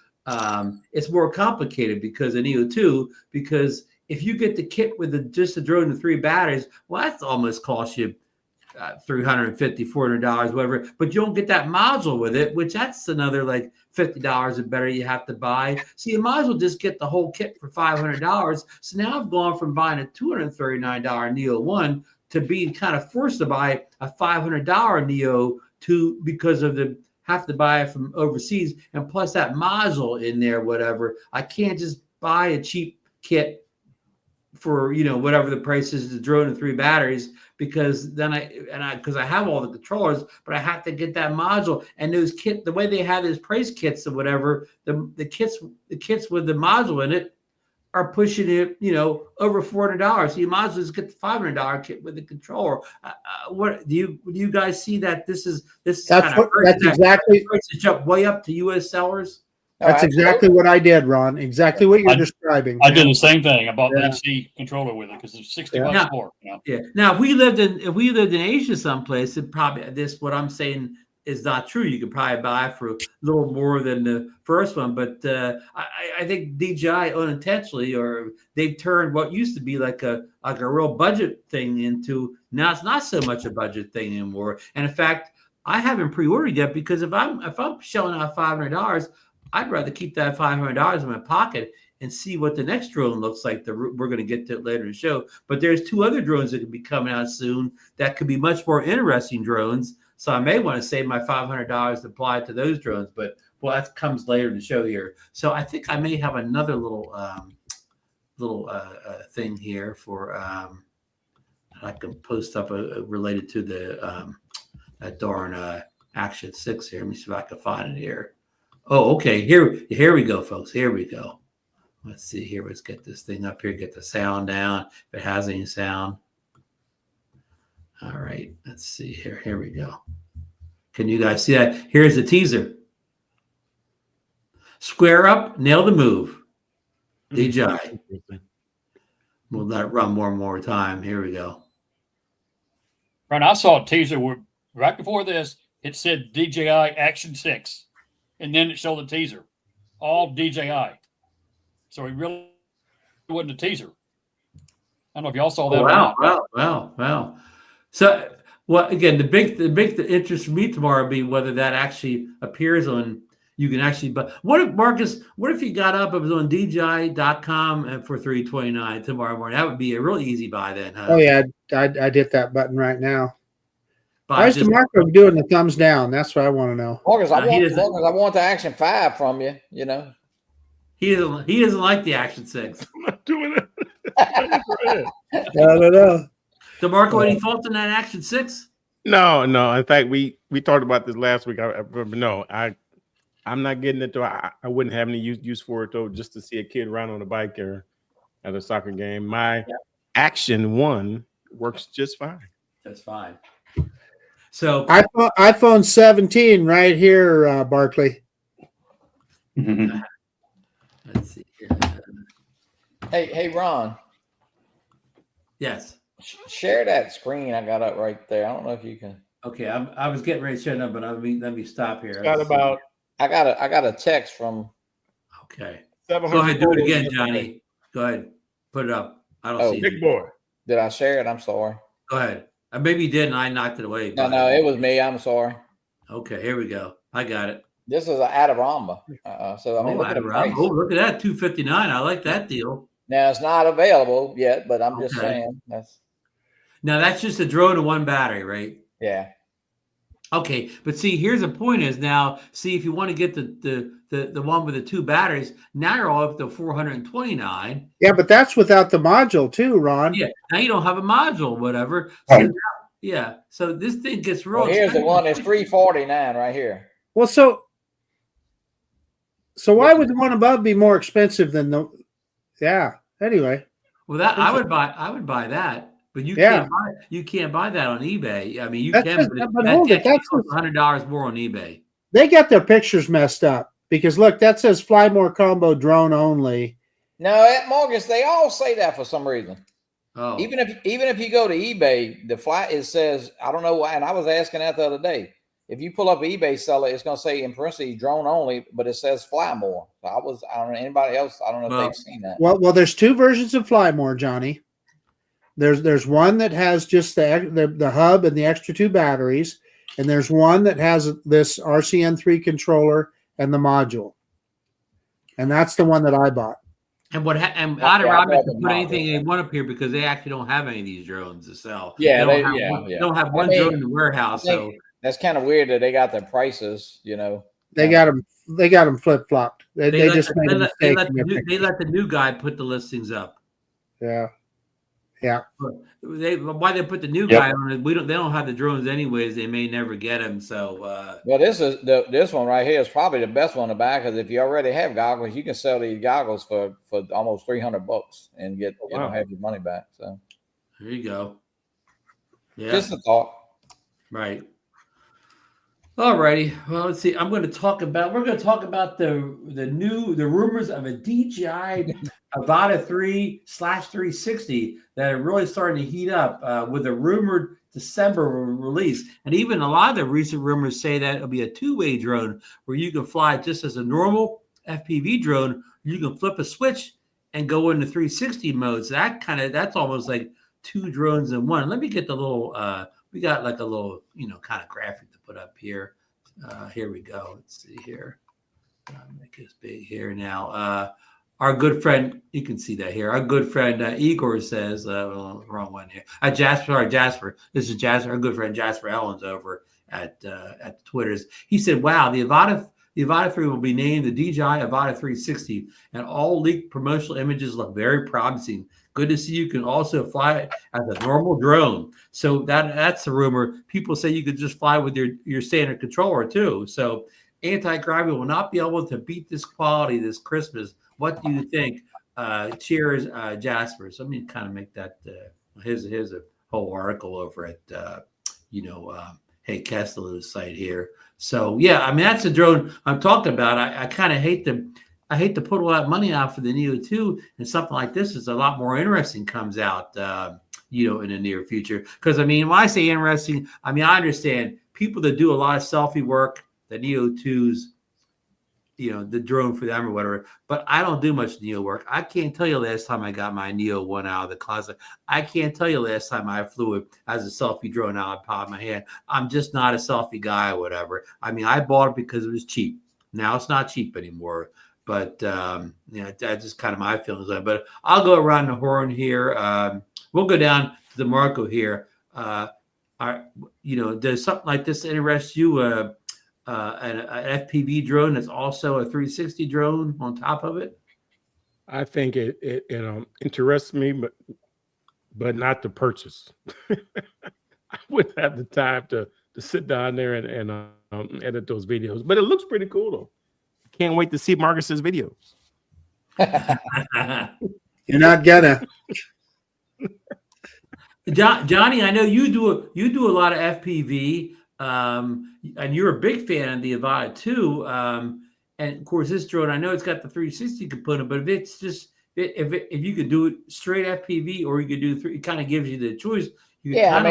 it's more complicated because of Neo 2, because if you get the kit with just the drone and 3 batteries, well, that's almost cost you $350, $400, whatever, but you don't get that module with it, which that's another like $50 or better you have to buy. So you might as well just get the whole kit for $500. So now I've gone from buying a $239 Neo 1 to being kind of forced to buy a $500 Neo 2 because of the have to buy it from overseas, and plus that module in there, whatever. I can't just buy a cheap kit for whatever the price is, the drone and 3 batteries, because then because I have all the controllers, but I have to get that module. And those the way they have those price kits or whatever, the kits with the module in it are pushing it, over $400. So you might as well just get the $500 kit with the controller. What do you guys see that this is exactly jump way up to U.S. sellers? That's exactly what I did, Ron. Exactly what you're describing. I did the same thing. I bought the HC controller with it because it's $60 more. Yeah. Now, if we lived in Asia someplace, it probably what I'm saying is not true. You could probably buy for a little more than the first one, but I think DJI unintentionally, or they've turned what used to be like a real budget thing into now it's not so much a budget thing anymore. And in fact, I haven't pre-ordered yet because if I'm shelling out $500, I'd rather keep that $500 in my pocket and see what the next drone looks like. We're going to get to it later in the show. But there's 2 other drones that could be coming out soon that could be much more interesting drones. So I may want to save my $500 to apply to those drones. But that comes later in the show here. So I think I may have another little thing here for I can post up related to the that darn Action 6 here. Let me see if I can find it here. Oh, okay. Here we go, folks. Here we go. Let's see here. Let's get this thing up here. Get the sound down. If it has any sound. All right. Let's see here. Here we go. Can you guys see that? Here's the teaser. Square up, nail the move. DJI. We'll let it run more time. Here we go. Right, I saw a teaser where right before this, it said DJI Action 6. And then it showed the teaser. All DJI. So it really wasn't a teaser. I don't know if y'all saw that. Wow. So, again, the big interest for me tomorrow will be whether that actually appears on. You can actually, but what if Marcus? What if you got up? It was on DJI.com for $329 tomorrow morning. That would be a real easy buy then. Huh? Oh yeah, I'd hit that button right now. Why is DeMarco doing the thumbs down? That's what I want to know. Marcus, I want the Action 5 from you. He doesn't like the Action 6. I'm not doing it. No. DeMarco, any fault in that Action 6? No, no. In fact, we talked about this last week. I remember. No, I'm not getting it though. I wouldn't have any use for it though. Just to see a kid run on a bike or at a soccer game. My Action 1 works just fine. That's fine. So iPhone 17 right here, Barkley. let's see here. Hey, Ron. Yes. Share that screen I got up right there. I don't know if you can. Okay, I was getting ready to shut up, but let me stop here. Got about. I got a text from. Okay. 700 Go ahead, do it photos again, yesterday. Johnny. Go ahead, put it up. I don't Oh, see it. Big boy. Did I share it? I'm sorry. Go ahead. Maybe you did, and I knocked it away. No, it was me. I'm sorry. Okay, here we go. I got it. This is an Adorama. So I mean, look at the price. Oh, look at that, $259. I like that deal. Now it's not available yet, but I'm just Okay. saying Now that's just a drone and one battery, right? yeah. Okay, but see, here's the point: is now see if you want to get the one with the two batteries. Now you're all up to 429. Yeah, but that's without the module too, Ron. Yeah, now you don't have a module, whatever. So now, yeah, so this thing gets real. Well, here's the expensive. one that's $349 right here. Well, so why would the one above be more expensive than the? Yeah. Anyway. Well, that I would buy that, but you can't buy that on eBay. I mean, you That's can, just- but but hold it, that's costs $100 more on eBay. They got their pictures messed up because look, that says Fly More Combo drone only. No, at Morgan's, they all say that for some reason. Oh, Even if you go to eBay, it says, I don't know why, and I was asking that the other day. If you pull up an eBay seller, it's going to say in parentheses drone only, but it says Fly More. So I don't know anybody else. I don't know if they've seen that. Well, there's two versions of Fly More, Johnny. There's one that has just the hub and the extra two batteries, and there's one that has this RCN3 controller and the module, and that's the one that I bought. and I'd Adorama rather can put not, anything yeah. they want up here because they actually don't have any of these drones to sell. Yeah, they yeah. don't have one I mean, drone in the warehouse. I think that's kind of weird that they got their prices, you know. They got them flip flopped. They just made a mistake. They let the new guy put the listings up. Yeah. Why they put the new guy on it? They don't have the drones anyways. They may never get them. So well, this one right here is probably the best one to buy because if you already have goggles, you can sell these goggles for almost $300 and get have your money back. So there you go. Yeah, just a thought. Right. All righty. Well, let's see. We're going to talk about the rumors of a DJI Avata 3/360 that are really starting to heat up with a rumored December release. And even a lot of the recent rumors say that it'll be a two-way drone where you can fly just as a normal FPV drone. You can flip a switch and go into 360 mode. So that's almost like two drones in one. Let me get the little we got like a little, kind of graphic to put up here. Here we go. Let's see here. Make this big here now. Our good friend, you can see that here. Our good friend Igor says, wrong one here. Jasper. This is Jasper. Our good friend Jasper Ellens over at the Twitters. He said, "Wow, the Avata 3 will be named the DJI Avata 360, and all leaked promotional images look very promising. Good to see you can also fly it as a normal drone." So that's the rumor. People say you could just fly with your standard controller too. So anti-gravity will not be able to beat this quality this Christmas. What do you think? Cheers, Jasper. So let me kind of make that. Here's a whole article over at Hey Castello's site here. So yeah, I mean that's a drone I'm talking about. I kind of hate to put all that money out for the Neo 2, and something like this is a lot more interesting comes out, in the near future. Because I mean, when I say interesting, I mean I understand people that do a lot of selfie work, the Neo 2s, the drone for them or whatever. But I don't do much Neo work. I can't tell you last time I got my Neo 1 out of the closet. I can't tell you last time I flew it as a selfie drone out of the palm of my hand. I'm just not a selfie guy or whatever. I mean, I bought it because it was cheap. Now it's not cheap anymore. But that's just kind of my feelings on it. But I'll go around the horn here. We'll go down to DeMarco here. Does something like this interest you? An FPV drone that's also a 360 drone on top of it? I think it interests me, but not to purchase. wouldn't have the time to sit down there and edit those videos. But it looks pretty cool though. Can't wait to see Marcus's videos. You're not gonna. Johnny, I know you do a lot of FPV, and you're a big fan of the Avata too. And of course, this drone, I know it's got the 360 component, but if it's just if you could do it straight FPV or you could do it kind of gives you the choice. You kind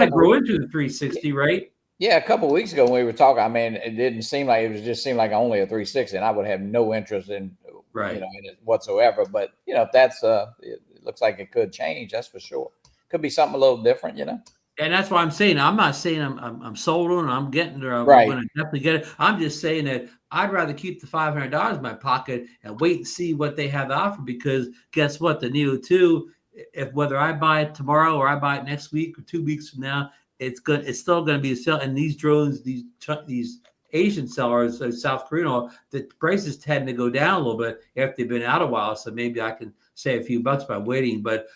of grow into the 360, right? Yeah, a couple of weeks ago when we were talking, I mean, it didn't seem like just seemed like only a 360, and I would have no interest in in it whatsoever. But if that's it looks like it could change, that's for sure. Could be something a little different, And that's why I'm saying I'm not saying I'm sold on. I'm getting there. I'm right. going to definitely get it. I'm just saying that I'd rather keep the $500 in my pocket and wait and see what they have to offer, because guess what? The Neo 2, if whether I buy it tomorrow or I buy it next week or 2 weeks from now, it's still going to be a sale. And these drones, these Asian sellers, South Korean, the prices tend to go down a little bit after they've been out a while. So maybe I can save a few bucks by waiting. But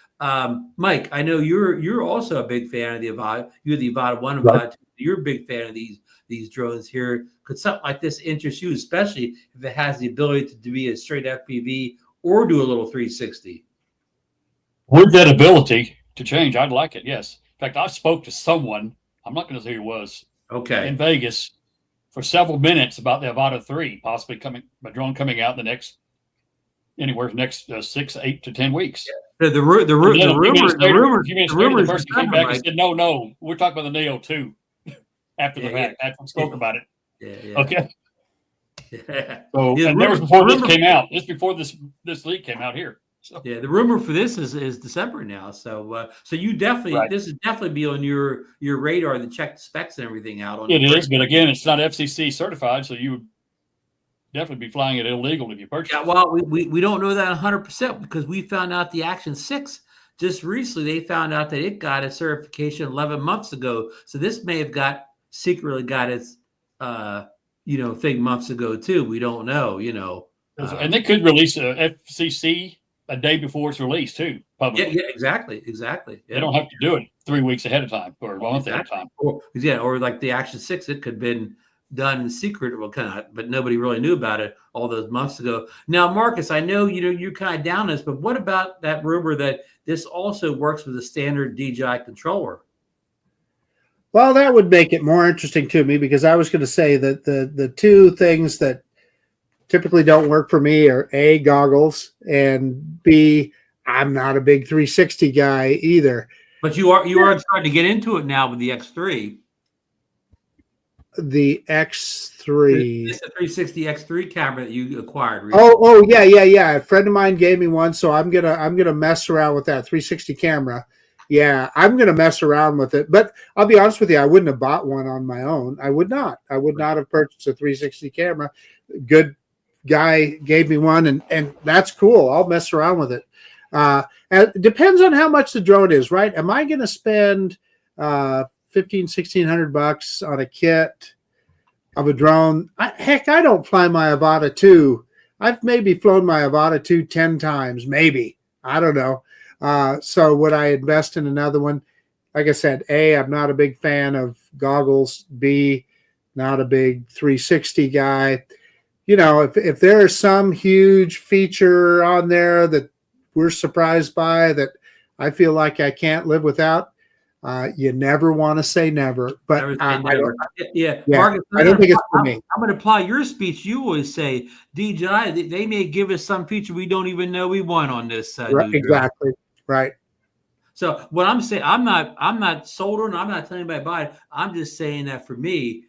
Mike, I know you're also a big fan of the Avata. You're the Avata 1, Avata 2. You're a big fan of these drones here. Could something like this interest you, especially if it has the ability to be a straight FPV or do a little 360? With that ability to change, I'd like it. Yes. In fact, I spoke to someone. I'm not going to say who it was. Okay. In Vegas for several minutes about the Avata 3 possibly a drone coming out in the next 6, 8 to 10 weeks. Yeah. The rumor the person came back and said, no, we're talking about the Neo 2 after the fact. After we spoke about it. Yeah. Okay. Yeah. So and that was before this came out. This before this leak came out here. So. Yeah, the rumor for this is December now. So you definitely this is definitely be on your radar to check the specs and everything out. It is, but again, it's not FCC certified, so you would definitely be flying it illegal if you purchase. Yeah, well, we don't know that 100% because we found out the Action 6 just recently. They found out that it got a certification 11 months ago. So this may have secretly got its thing months ago too. We don't know. And they could release a FCC a day before it's released too, publicly. Yeah, exactly. Yeah. They don't have to do it 3 weeks ahead of time or a month ahead of time. Or like the Action 6, it could have been done in secret, but nobody really knew about it all those months ago. Now, Marcus, I know you're kind of down this, but what about that rumor that this also works with a standard DJI controller? Well, that would make it more interesting to me, because I was going to say that the two things that typically don't work for me are A, goggles, and B, I'm not a big 360 guy either. But you are starting to get into it now with the X3. The X3. It's a 360 X3 camera that you acquired recently. Yeah. A friend of mine gave me one, so I'm gonna mess around with that 360 camera. Yeah, I'm gonna mess around with it. But I'll be honest with you, I wouldn't have bought one on my own. I would not have purchased a 360 camera. Good guy gave me one, and that's cool. I'll mess around with it. And it depends on how much the drone is, right? Am I going to spend $1,500-$1,600 on a kit of a drone? Heck, I don't fly my Avata 2. I've maybe flown my Avata 2 10 times, maybe. I don't know. So would I invest in another one? Like I said, A, I'm not a big fan of goggles. B, not a big 360 guy. If there's some huge feature on there that we're surprised by that I feel like I can't live without, you never want to say never. But Marcus, I don't think it's for me. I'm going to apply your speech. You always say, DJI, they may give us some feature we don't even know we want on this. Right, exactly. Right. So what I'm saying, I'm not sold on. I'm not telling anybody about it. I'm just saying that for me,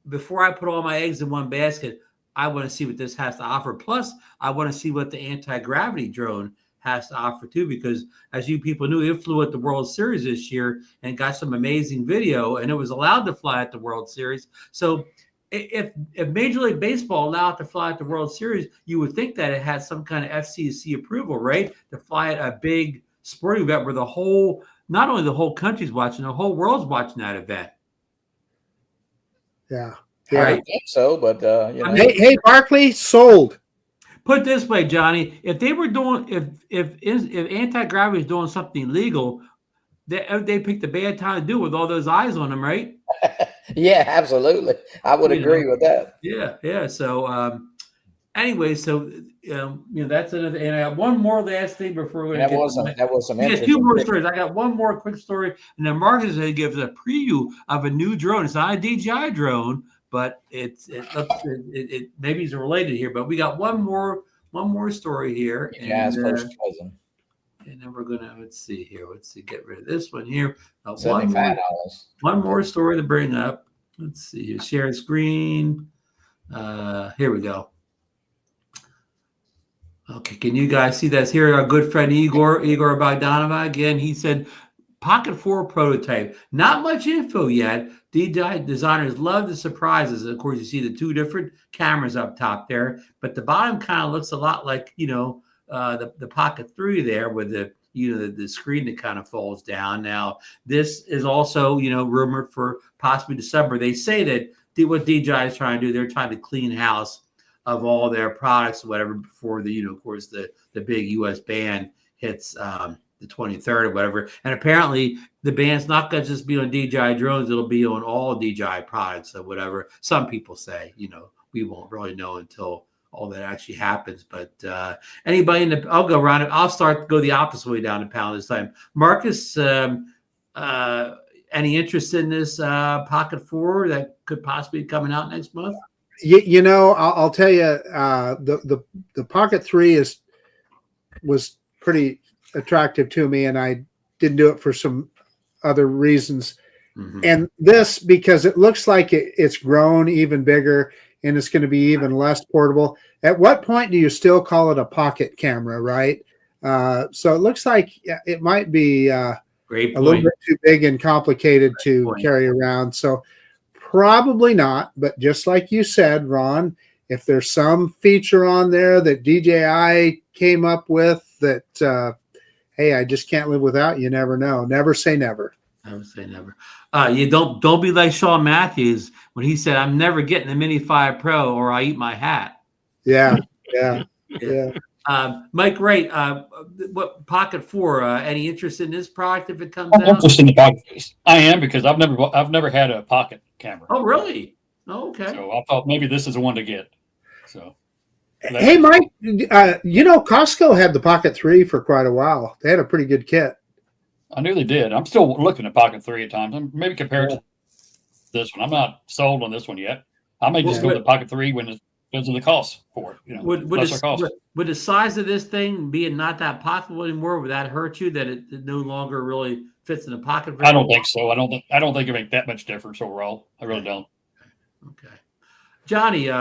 before I put all my eggs in one basket, I want to see what this has to offer. Plus, I want to see what the anti-gravity drone has to offer too, because as you people knew, it flew at the World Series this year and got some amazing video, and it was allowed to fly at the World Series. So if Major League Baseball allowed it to fly at the World Series, you would think that it had some kind of FCC approval, right? To fly at a big sporting event where not only the whole country's watching, the whole world's watching that event. Yeah. I don't think so, but Hey, Barkley, sold. Put it this way, Johnny: if they were doing, if anti-gravity is doing something legal, they picked a bad time to do it with all those eyes on them, right? Yeah, absolutely. I would agree with that. Yeah. So anyway, so that's another. And I have one more last thing before we That was some yeah, interesting. two more stories. I got one more quick story, and then Marcus is going to give us a preview of a new drone. It's not a DJI drone, but it maybe it's related here. But we got one more story here. DJI's first cousin. And then we're gonna let's see, get rid of this one here. $75. One more story to bring up. Let's see, share screen. Here we go. Okay, can you guys see this? Here, our good friend Igor Bogdanova again. He said, Pocket 4 prototype. Not much info yet. DJI designers love the surprises. Of course, you see the two different cameras up top there, but the bottom kind of looks a lot like, the Pocket 3 there with the screen that kind of falls down. Now, this is also, rumored for possibly December. They say that what DJI is trying to do, they're trying to clean house of all their products or whatever before of course, the big U.S. ban hits the 23rd or whatever. And apparently the ban's not going to just be on DJI drones. It'll be on all DJI products or whatever. Some people say, we won't really know until all that actually happens. But anybody I'll go around it. I'll go the opposite way down the panel this time. Marcus, any interest in this Pocket 4 that could possibly be coming out next month? I'll tell you, the Pocket 3 was pretty attractive to me, and I didn't do it for some other reasons. Mm-hmm. And this, because it looks like it's grown even bigger and it's going to be even less portable. At what point do you still call it a pocket camera, right? So it looks like it might be a little bit too big and complicated to carry around. So probably not, but just like you said, Ron, if there's some feature on there that DJI came up with that, hey, I just can't live without, you never know. Never say never. Never say never. You don't be like Sean Matthews when he said, "I'm never getting the Mini 5 Pro or I eat my hat." Yeah. Mike Wright, what Pocket 4? Any interest in this product if it comes out? Interested in the Pocket. I am, because I've never had a Pocket camera. Oh, really? Oh, okay. So I thought maybe this is the one to get. So. Hey, Mike, Costco had the Pocket 3 for quite a while. They had a pretty good kit. I knew they did. I'm still looking at Pocket 3 at times. Maybe compared to this one. I'm not sold on this one yet. I may just go with the Pocket 3 because of the cost for it. Would the size of this thing, being not that possible anymore, would that hurt you that it no longer really fits in the pocket? I don't think so. I don't think it make that much difference overall. I really don't. Okay, Johnny,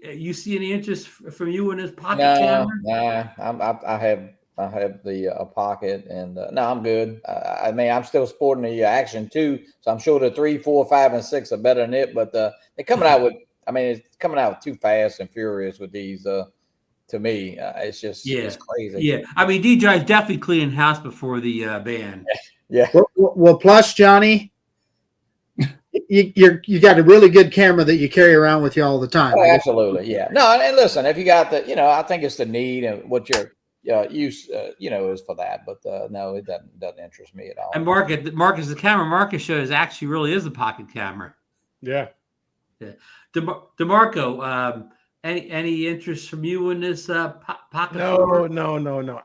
you see any interest from you in this pocket camera? Nah, I have the Pocket, and no, I'm good. I mean, I'm still sporting the Action 2, so I'm sure the 3, 4, 5, and 6 are better than it. But they're coming out with. I mean, it's coming out too fast and furious with these. To me, it's just it's crazy. Yeah, I mean, DJI's definitely cleaning house before the ban. Yeah. Well, plus Johnny, you got a really good camera that you carry around with you all the time. Oh, absolutely, yeah. No, and listen, if you got I think it's the need and what your use, is for that. But no, it doesn't interest me at all. And Marcus, the camera Marcus shows actually really is a pocket camera. Yeah. DeMarco, any interest from you in this pocket? No.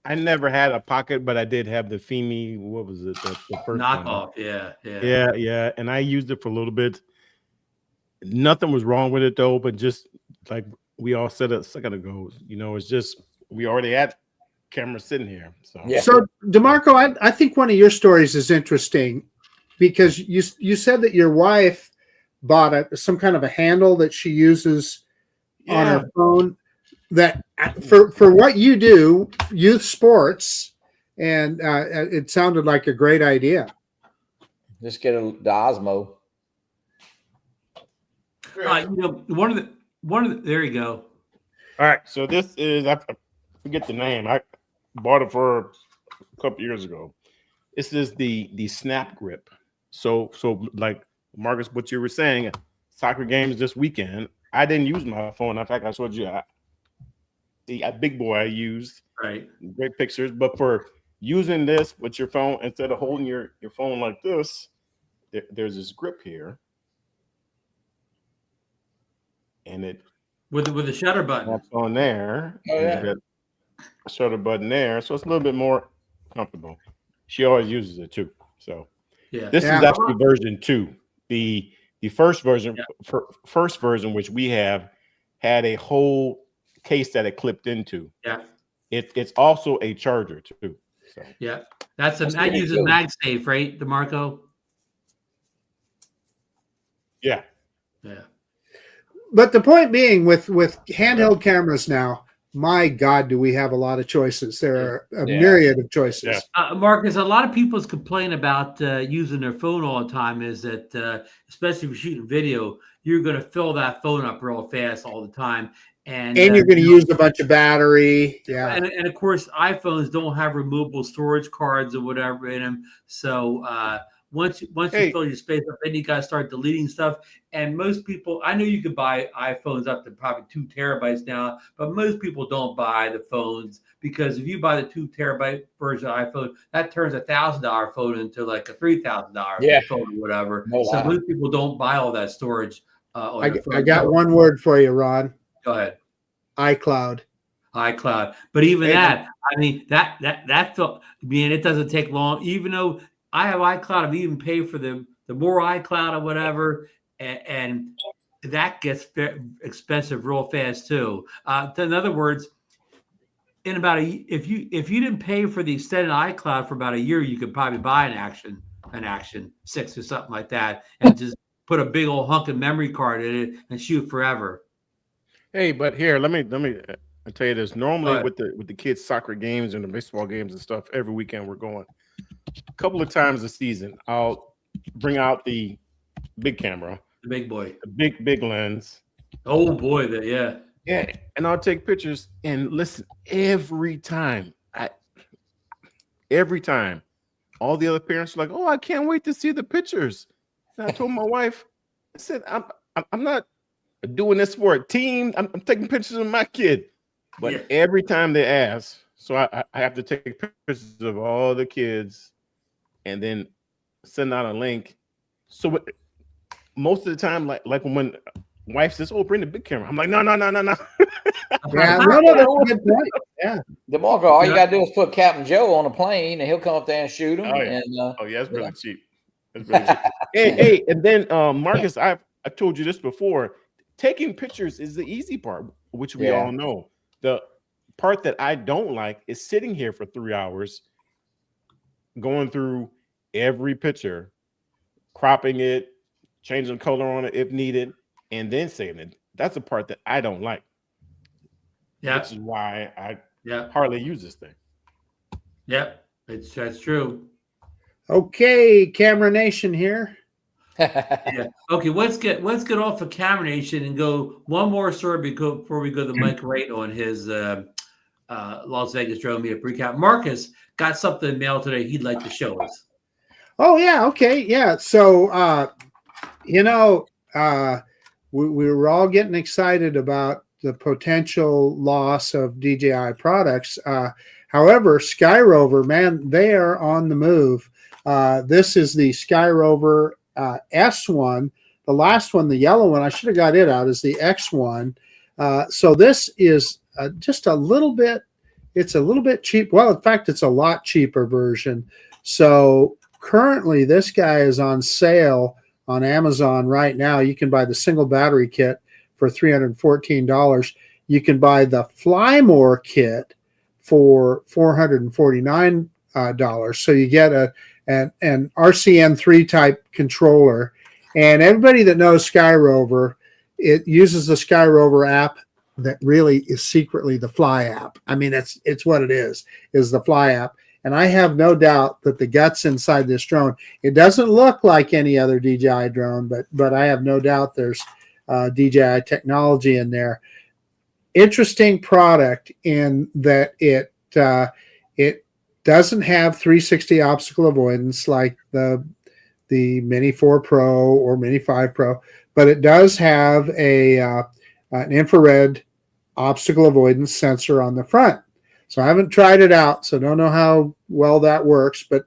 I never had a Pocket, but I did have the Femi. What was it? The first knockoff. One. Yeah. And I used it for a little bit. Nothing was wrong with it though, but just like we all said a second ago, it's just we already had cameras sitting here. So So DeMarco, I think one of your stories is interesting because you said that your wife bought some kind of a handle that she uses on her phone that for what you do, youth sports, and it sounded like a great idea. Just get the Osmo. One of the there you go. All right, so this is I forget the name. I bought it for a couple years ago. This is the Snap Grip. So like Marcus, what you were saying, soccer games this weekend. I didn't use my phone. In fact, I showed you the big boy I used. Right. Great pictures. But for using this with your phone, instead of holding your phone like this, there's this grip here, and it with the shutter button. taps on there. Oh, and yeah. you got a shutter button there, so it's a little bit more comfortable. She always uses it too. So Yeah. this is actually version 2. The first version, first version, which we have, had a whole case that it clipped into. Yeah. It's also a charger too. So Yeah. That uses MagSafe, right, DeMarco? yeah. Yeah. But the point being, with handheld cameras now, my God, do we have a lot of choices? There are a myriad of choices. Yeah. Marcus, a lot of people's complaint about using their phone all the time is that, especially if you're shooting video, you're going to fill that phone up real fast all the time. And you're going to use a bunch of battery. Yeah. And of course, iPhones don't have removable storage cards or whatever in them. So once you fill your space up, then you got to start deleting stuff. And most people, I know you could buy iPhones up to probably 2 terabytes now, but most people don't buy the phones, because if you buy the 2 terabyte version of iPhone, that turns $1,000 phone into like a $3,000 phone or whatever. So most people don't buy all that storage. On their phone. I got one word for you, Ron. Go ahead. iCloud. But even that, I mean, that felt, I mean, it doesn't take long. Even though I have iCloud, I've even paid for the more iCloud or whatever, and that gets expensive real fast too. In other words, in about if you didn't pay for the extended iCloud for about a year, you could probably buy an Action 6 or something like that, and just put a big old hunk of memory card in it and shoot forever. Hey, but here, let me tell you this. Normally with the kids' soccer games and the baseball games and stuff, every weekend we're going. A couple of times a season, I'll bring out the big camera, the big boy, the big lens. Oh boy, yeah, and I'll take pictures. And listen, every time, all the other parents are like, "Oh, I can't wait to see the pictures." And I told my wife, I said, "I'm not doing this for a team. I'm taking pictures of my kid." But every time they ask, so I have to take pictures of all the kids and then send out a link. So most of the time, like when wife says, "Oh, bring the big camera," I'm like, no. Yeah, no, that's a good point. Yeah. DeMarco, all you got to do is put Captain Joe on a plane and he'll come up there and shoot him. Oh, yeah. And, It's really cheap. It's really cheap. hey, and then Marcus, I told you this before. Taking pictures is the easy part, which we all know. The part that I don't like is sitting here for 3 hours, going through every picture, cropping it, changing color on it if needed, and then saving it. That's the part that I don't like. Yeah. Which is why I hardly use this thing. Yep. That's true. Okay, Camera Nation here. Okay, let's get off of Camera Nation and go one more story before we go to Mike Wright on his Las Vegas drone meetup recap. Marcus got something in the mail today he'd like to show us. Oh yeah, okay, yeah. So we were all getting excited about the potential loss of DJI products. However, Sky Rover, man, they are on the move. This is the Sky Rover S1. The last one, the yellow one, I should have got it out, is the X1. So this is just a little bit, it's a little bit cheap. Well, in fact, it's a lot cheaper version. So currently this guy is on sale on Amazon right now. You can buy the single battery kit for $314. You can buy the Fly More kit for $449. So you get an RCN3 type controller. And everybody that knows Sky Rover, it uses the Sky Rover app that really is secretly the Fly app. I mean, it's what it is the Fly app. And I have no doubt that the guts inside this drone, it doesn't look like any other DJI drone, but I have no doubt there's DJI technology in there. Interesting product in that it doesn't have 360 obstacle avoidance like the Mini 4 Pro or Mini 5 Pro, but it does have an infrared obstacle avoidance sensor on the front. So I haven't tried it out, so don't know how well that works, but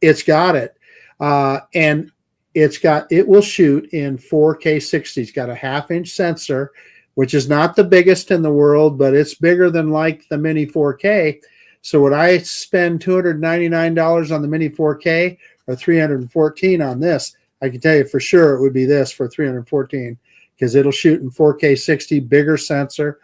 it's got it. And it will shoot in 4K 60. It's got a 1/2-inch sensor, which is not the biggest in the world, but it's bigger than like the Mini 4K. So would I spend $299 on the Mini 4K or $314 on this? I can tell you for sure it would be this for $314 because it'll shoot in 4K 60, bigger sensor.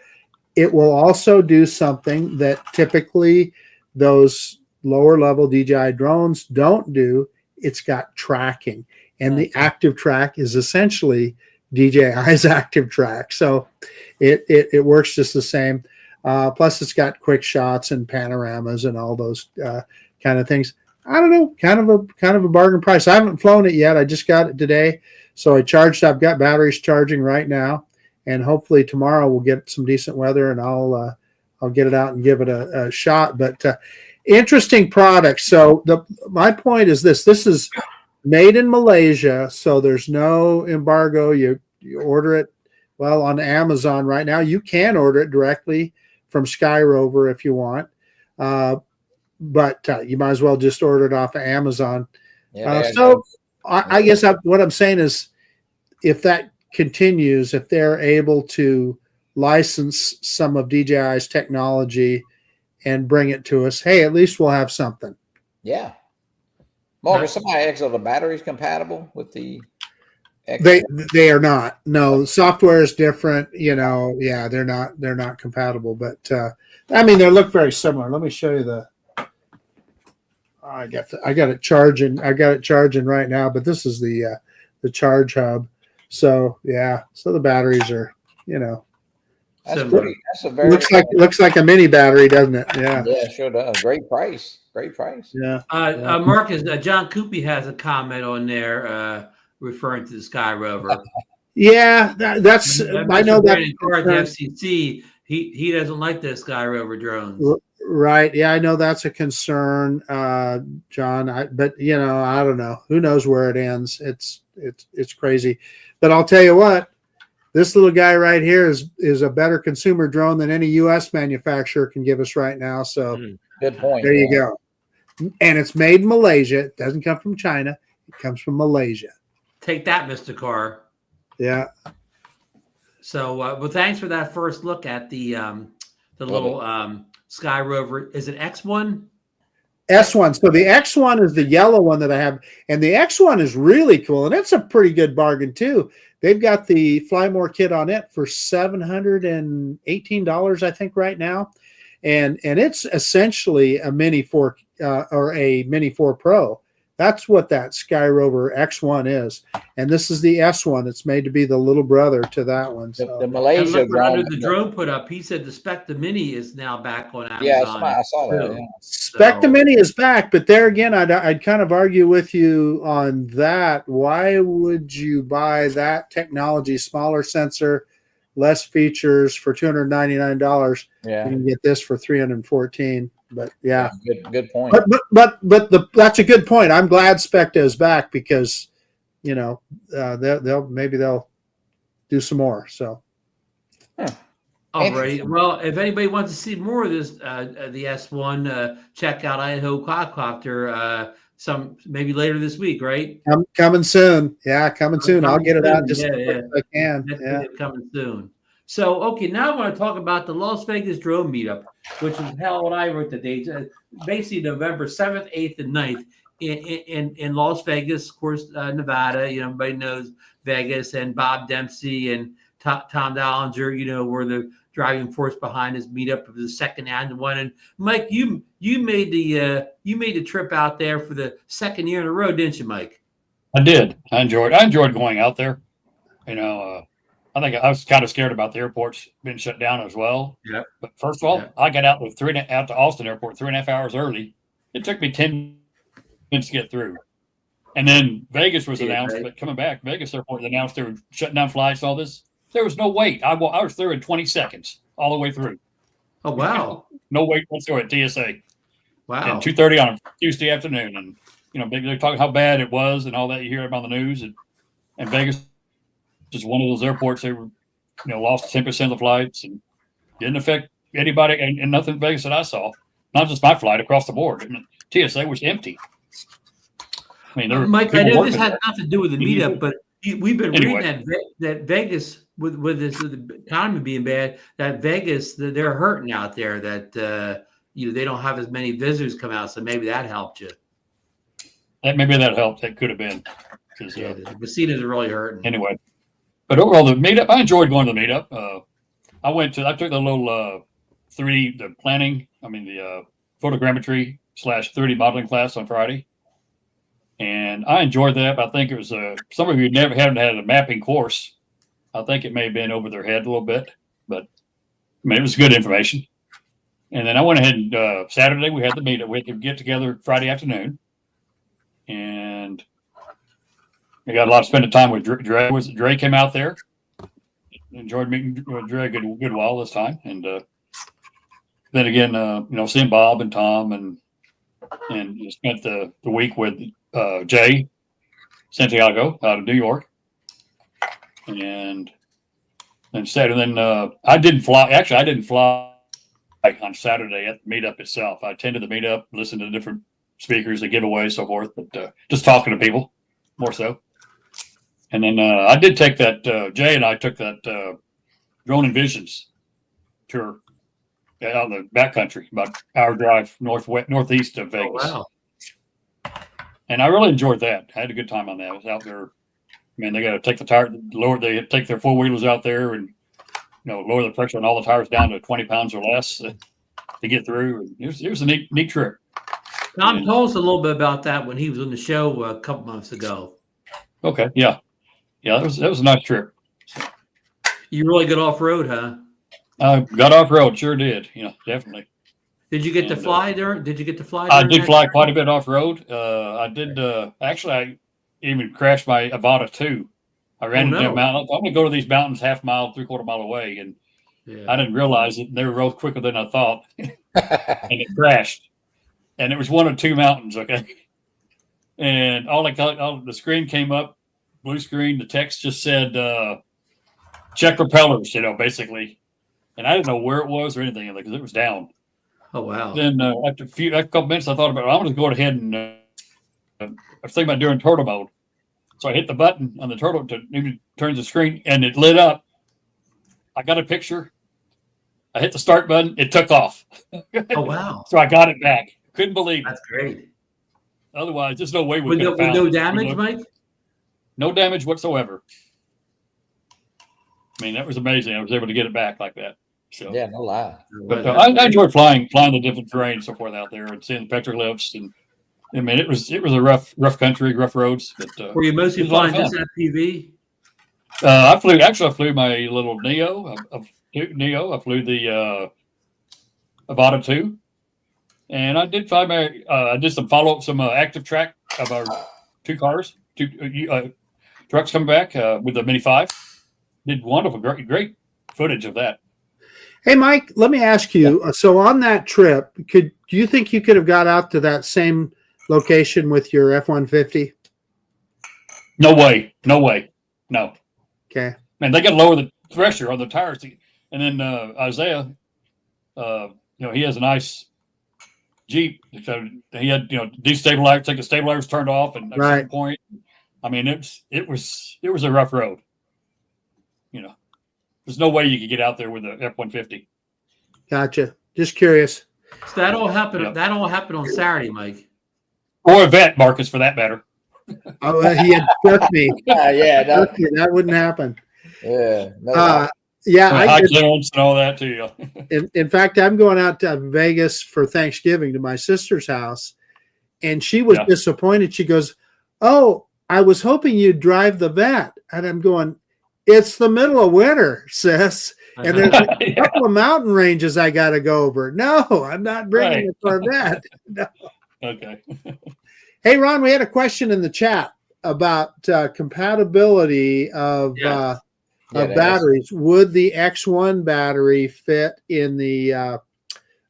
It will also do something that typically those lower level DJI drones don't do. It's got tracking, and the active track is essentially DJI's active track. So it works just the same. Plus it's got quick shots and panoramas and all those kind of things. I don't know, kind of a bargain price. I haven't flown it yet. I just got it today. So I've got batteries charging right now, and hopefully tomorrow we'll get some decent weather and I'll get it out and give it a shot. But interesting product. So my point is this is made in Malaysia, so there's no embargo. You order it on Amazon right now. You can order it directly from Sky Rover if you want. But you might as well just order it off of Amazon. I guess what I'm saying is, if that continues, if they're able to license some of DJI's technology and bring it to us, hey, at least we'll have something. Yeah. Mark, somebody asked, are the batteries compatible with the X? They are not. No, software is different. Yeah, they're not compatible. But I mean, they look very similar. Let me show you I got it charging. I got it charging right now. But this is the charge hub. So yeah, so the batteries are, That's pretty. That's a very looks like a mini battery, doesn't it? Yeah. Yeah, sure does. Great price. Yeah. Marcus, John Coopy has a comment on there referring to the Sky Rover. Yeah, that's. I know that. The FCC, he doesn't like the Sky Rover drones. Right. Yeah, I know that's a concern, John. But I don't know. Who knows where it ends? It's crazy. But I'll tell you what. This little guy right here is a better consumer drone than any U.S. manufacturer can give us right now. So good point. There you go. And it's made in Malaysia. It doesn't come from China. It comes from Malaysia. Take that, Mr. Carr. Yeah. So, well, thanks for that first look at the little Sky Rover. Is it X1? S1. So the X1 is the yellow one that I have. And the X1 is really cool. And it's a pretty good bargain, too. They've got the Fly More kit on it for $718, I think, right now. And it's essentially a Mini 4 or a Mini 4 Pro. That's what that Sky Rover X1 is. And this is the S1. It's made to be the little brother to that one. So. The Malaysia drone. The drone put up, he said the Spectre Mini is now back on Amazon. Yeah, I saw that. Yeah. Spectre Mini is back, but there again, I'd kind of argue with you on that. Why would you buy that technology, smaller sensor, less features for $299? Yeah, you can get this for $314. But yeah, good point. But that's a good point. I'm glad Spectre is back because they'll do some more. So. All right. Well, if anybody wants to see more of this, the S1, check out Idaho Quadcopter maybe later this week, right? Coming soon. Yeah, coming soon. I'll get it out just as quick as I can. Yeah, coming soon. So, okay, now I want to talk about the Las Vegas Drone Meetup, which is held when I wrote the dates, basically November 7th, 8th, and 9th in Las Vegas, of course, Nevada. Everybody knows Vegas, and Bob Dempsey and Tom Dollinger, were the driving force behind this meetup of the second annual one. And Mike, you made the trip out there for the second year in a row, didn't you, Mike? I did. I enjoyed going out there. I think I was kind of scared about the airports being shut down as well. Yeah. But first of all, I got out to Austin Airport 3.5 hours early. It took me 10 minutes to get through. And then Vegas was announced, but coming back, Vegas Airport announced they were shutting down flights, all this. There was no wait. I was through in 20 seconds, all the way through. Oh, wow. No wait whatsoever at TSA. Wow. And 2:30 on a Tuesday afternoon. And, they're talking how bad it was and all that you hear about on the news. And Vegas is one of those airports they were, lost 10% of the flights and didn't affect anybody, and nothing in Vegas that I saw. Not just my flight, across the board. And TSA was empty. I mean, there were Mike, I people know this working had there. nothing to do with the meetup, but we've been Anyway. reading that Vegas, with the economy being bad, that Vegas, they're hurting out there. That they don't have as many visitors come out, so maybe that helped you. Maybe that helped. That could have been. Yeah, the casinos are really hurting. Anyway, but overall, the meetup, I enjoyed going to the meetup. I took the little 3D, the photogrammetry / 3D modeling class on Friday. And I enjoyed that. I think it was some of you haven't had a mapping course. I think it may have been over their head a little bit, but it was good information. And then I went ahead and Saturday we had the meetup. We had to get together Friday afternoon, and I got a lot of spending time with Dre. Dre came out there. Enjoyed meeting Dre a good while this time, and then again, seeing Bob and Tom, and spent the week with Jay Santiago out of New York, and then Saturday. Then I didn't fly. Actually, I didn't fly on Saturday at the meetup itself. I attended the meetup, listened to the different speakers, the giveaways, so forth, but just talking to people more so. And then I did take that. Jay and I took that Drone and Visions tour out in the backcountry, about hour drive northeast of Vegas. Oh, wow. And I really enjoyed that. I had a good time on that. I was out there. Man, they got to take the tire lower. They take their 4-wheelers out there and lower the pressure on all the tires down to 20 pounds or less to get through. It was a neat trip. Tom told us a little bit about that when he was on the show a couple months ago. Okay, yeah, that was a nice trip. So, you really got off road, huh? I got off road, sure did. Definitely. Did you get to fly there? Did you get to fly? I did fly quite a bit off road. I did. Actually, I even crashed my Avata 2. I ran into a mountain. I'm going to go to these mountains half mile, 3/4 mile away, and I didn't realize it. They rose quicker than I thought, and it crashed. And it was one of 2 mountains. Okay, and the screen came up, blue screen. The text just said check propellers. Basically. And I didn't know where it was or anything because it was down. Oh, wow. Then after a couple minutes, I thought about it. I'm going to go ahead and I was thinking about doing turtle mode. So I hit the button on the turtle to maybe turn the screen, and it lit up. I got a picture. I hit the start button. It took off. Oh, wow. So I got it back. Couldn't believe it. That's great. Otherwise, there's no way we could have With found no it. damage, Mike? No damage whatsoever. I mean, that was amazing. I was able to get it back like that. So Yeah, no lie. But I enjoyed flying the different terrain and so forth out there, and seeing the petroglyphs. And I mean, it was a rough country, rough roads. But were you mostly flying just FPV? I flew my little Neo. I flew the Avata 2, and I did fly I did some some active track of our 2 cars, 2 trucks coming back with the Mini 5. Did wonderful, great footage of that. Hey, Mike, let me ask you. So on that trip, do you think you could have got out to that same location with your F-150? No way. No. Okay. Man, they got to lower the pressure on the tires. And then Isaiah, he has a nice Jeep. So he had, destabilizer, take the stabilizers turned off, and at a certain point, I mean, it was a rough road. There's no way you could get out there with an F-150. Gotcha. Just curious. So that all happened. Yep. That all happened on Saturday, Mike. Or a vet, Marcus, for that matter. Oh, he had struck me. That wouldn't happen. Yeah. High clearance and all that too. In fact, I'm going out to Vegas for Thanksgiving to my sister's house, and she was disappointed. She goes, "Oh, I was hoping you'd drive the vet," and I'm going, "It's the middle of winter, sis, and there's a couple of mountain ranges I got to go over. No, I'm not bringing the Corvette." No. Okay. Hey, Ron, we had a question in the chat about compatibility of batteries. Would the X1 battery fit in the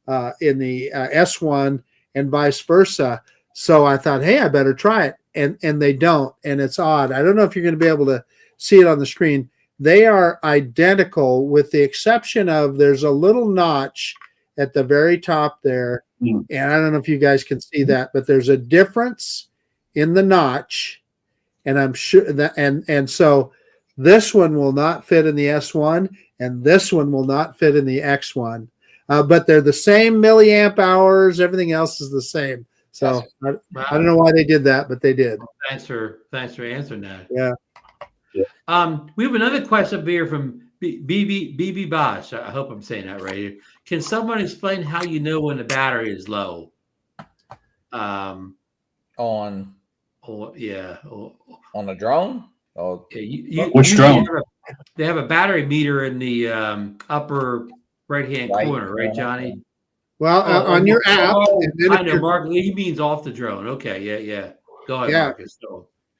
S1 and vice versa? So I thought, hey, I better try it, and they don't, and it's odd. I don't know if you're going to be able to see it on the screen. They are identical with the exception of there's a little notch at the very top there. And I don't know if you guys can see that, but there's a difference in the notch. And I'm sure that, and so this one will not fit in the S1 and this one will not fit in the X1. But they're the same milliamp hours. Everything else is the same. So I don't know why they did that, but they did. Thanks for answering that. Yeah. We have another question up here from BB Bosch. I hope I'm saying that right. Can someone explain how you know when the battery is low? On the drone? Which drone? They have a battery meter in the upper right-hand corner, right, Johnny? Well, on your app. I know, Mark. He means off the drone. Okay, yeah. Go ahead, Marcus.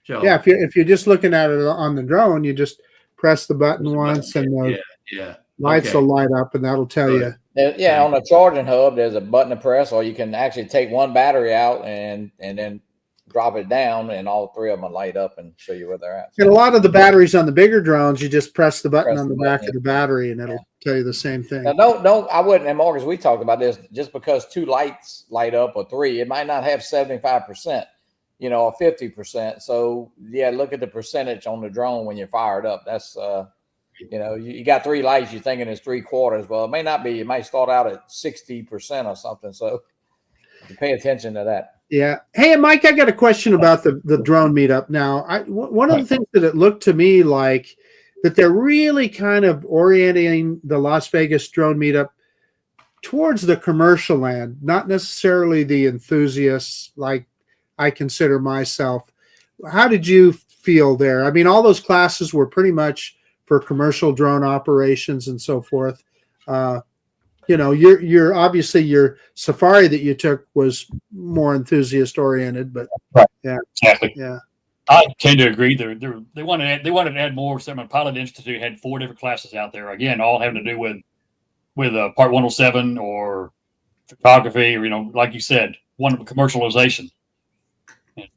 Yeah, if you're just looking at it on the drone, you just press the button once, and the lights will light up, and that'll tell you. Yeah, on the charging hub, there's a button to press, or you can actually take one battery out and then drop it down, and all three of them will light up and show you where they're at. And a lot of the batteries on the bigger drones, you just press the button on the back of the battery, and it'll tell you the same thing. Now, I wouldn't, and Marcus, we talked about this, just because two lights light up or three, it might not have 75%, or 50%. So, look at the percentage on the drone when you fire it up. That's, you got three lights, you're thinking it's 3/4. Well, it may not be. It might start out at 60% or something. So, you pay attention to that. Yeah. Hey, Mike, I got a question about the drone meetup. Now, one of the things that it looked to me like that they're really kind of orienting the Las Vegas drone meetup towards the commercial land, not necessarily the enthusiasts like I consider myself. How did you feel there? I mean, all those classes were pretty much for commercial drone operations and so forth. You're obviously your safari that you took was more enthusiast oriented, but exactly. Yeah. I tend to agree. They wanted to add more. Some Pilot Institute had 4 different classes out there. Again, all having to do with Part 107 or photography, or like you said, one commercialization. And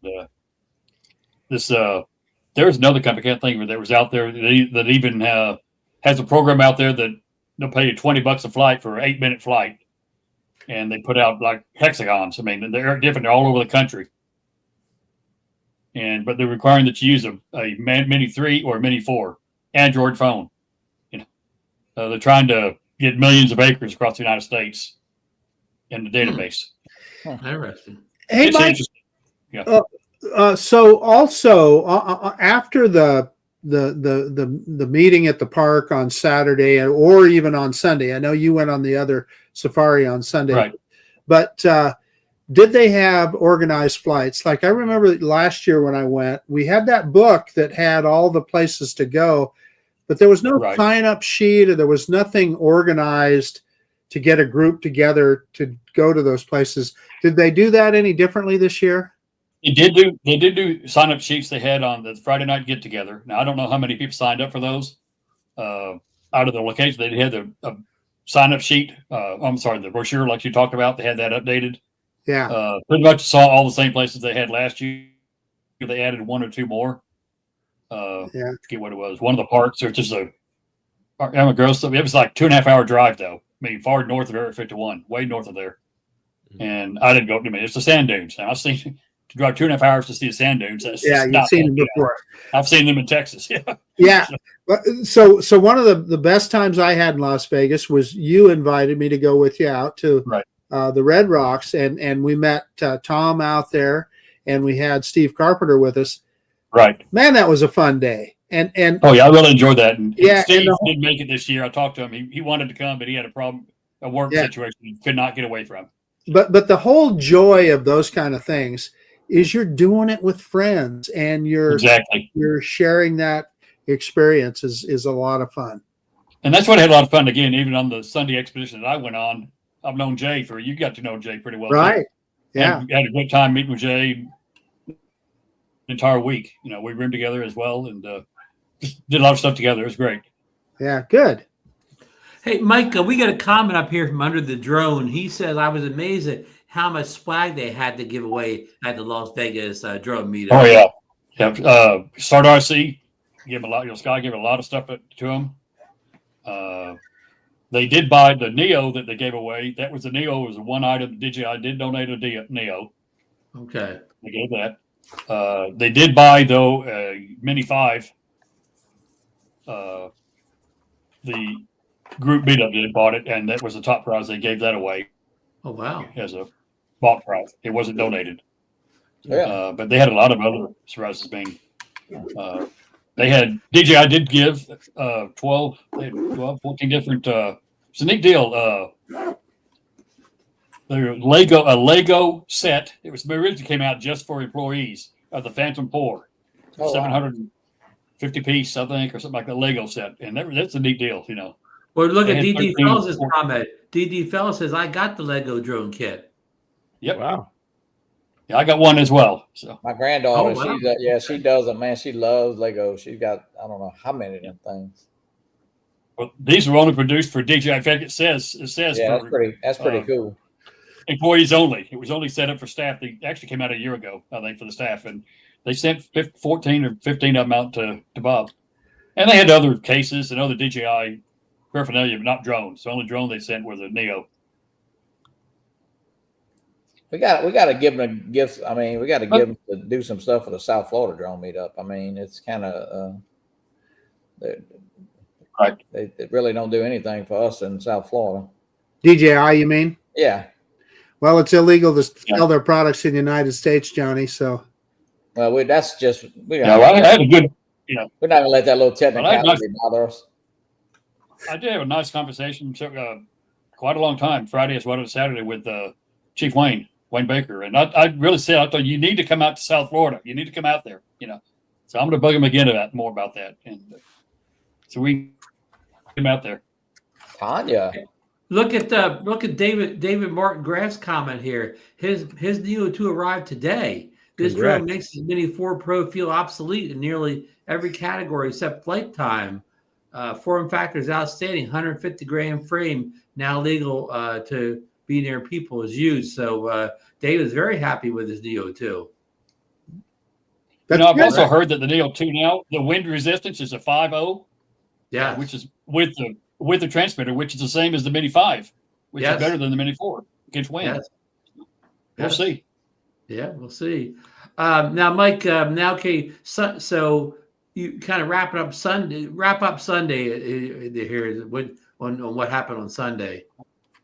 there's another company, I can't think of it, that was out there that even has a program out there that they'll pay you $20 a flight for an 8-minute flight, and they put out like hexagons. I mean, they're different. They're all over the country. But they're requiring that you use a Mini 3 or a Mini 4 Android phone. They're trying to get millions of acres across the United States in the database. Interesting. Hey, it's Mike. interesting. Yeah. So also after the meeting at the park on Saturday or even on Sunday, I know you went on the other safari on Sunday, right? But did they have organized flights? Like I remember last year when I went, we had that book that had all the places to go, but there was no sign-up sheet, or there was nothing organized to get a group together to go to those places. Did they do that any differently this year? They did do sign-up sheets they had on the Friday night get-together. Now, I don't know how many people signed up for those. Out of the location, they had the sign-up sheet. The brochure like you talked about. They had that updated. Yeah. Pretty much saw all the same places they had last year. They added 1 or 2 more. I forget what it was. One of the parks, or just it was like 2.5 hour drive though. I mean, far north of Area 51, way north of there. And I didn't go. It's the sand dunes. And I've seen to drive 2.5 hours to see the sand dunes. You've seen them before. I've seen them in Texas. Yeah. So one of the best times I had in Las Vegas was you invited me to go with you out to the Red Rocks, and we met Tom out there, and we had Steve Carpenter with us. Right. Man, that was a fun day. And I really enjoyed that. And Steve and didn't make it this year. I talked to him. He wanted to come, but he had a work situation he could not get away from. But the whole joy of those kind of things is you're doing it with friends, and you're sharing that experience is a lot of fun. And that's what I had a lot of fun. Again, even on the Sunday expedition that I went on, I've known Jay you got to know Jay pretty well. Right. Too. Yeah. And had a good time meeting with Jay the entire week. We roomed together as well, and just did a lot of stuff together. It was great. Yeah. Good. Hey, Mike, we got a comment up here from under the drone. He says, I was amazed at how much swag they had to give away at the Las Vegas drone meetup. Oh, yeah. Start RC, give a lot. Sky gave a lot of stuff to them. They did buy the Neo that they gave away. That was the Neo. Was the one item DJI did donate a Neo. Okay. They gave that. They did buy though Mini 5. The group Meetup did bought it, and that was the top prize. They gave that away. Oh wow! As a bought prize. It wasn't donated. Yeah. But they had a lot of other surprises being. They had DJI did give 12, 14 different. It's a neat deal. The Lego set. It was originally came out just for employees of the Phantom 4, 750 piece, I think, or something like the Lego set, and that's a neat deal, you know. Well, look at DD Fells' comment. DD Fells says, "I got the Lego drone kit." Yep. Wow. Yeah, I got one as well. So My granddaughter, wow. she does them, man. She loves Lego. She's got, I don't know how many of them things. well, these were only produced for DJI. In fact, it says Yeah, for that's pretty cool. employees only. It was only set up for staff. They actually came out a year ago, I think, for the staff, and they sent 14 or 15 of them out to Bob. And they had other cases and other DJI paraphernalia, but not drones. The only drone they sent was a Neo. We got to give them a gift. I mean, we got to give them to do some stuff for the South Florida drone meetup. I mean, it's kind of Right. They really don't do anything for us in South Florida. DJI, you mean? Yeah. Well, it's illegal to sell their products in the United States, Johnny. So, Well, that's just I had a good, we're not gonna let that little technicality bother us. I did have a nice conversation, quite a long time, Friday as well as Saturday, with Chief Wayne Baker. And I really said, I thought you need to come out to South Florida. You need to come out there, So I'm going to bug him again more about that. And so we get him out there. Tanya. Look at David Martin Graff's comment here. His Neo 2 arrived today. This drone makes his Mini 4 Pro feel obsolete in nearly every category except flight time. Form factor is outstanding. 150 gram frame, now legal to be near people, is used. So David's very happy with his Neo 2. I've also heard that the Neo 2 now, the wind resistance is a 5.0. Yeah. Which is with the transmitter, which is the same as the Mini 5, which is better than the Mini 4 against wind. Yes. We'll see. Yeah, we'll see. Now, Mike, so you kind of wrap up Sunday here on what happened on Sunday.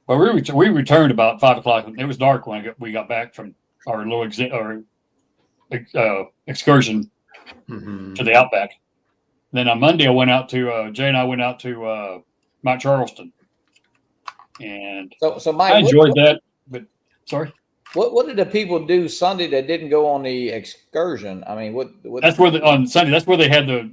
Well, we returned about 5 o'clock. It was dark when we got back from our little excursion to the Outback. Then on Monday, I went out to Jay and I went out to Mount Charleston, and so Mike, I enjoyed that. But sorry, what did the people do Sunday that didn't go on the excursion? I mean, what? That's where on Sunday. That's where they had the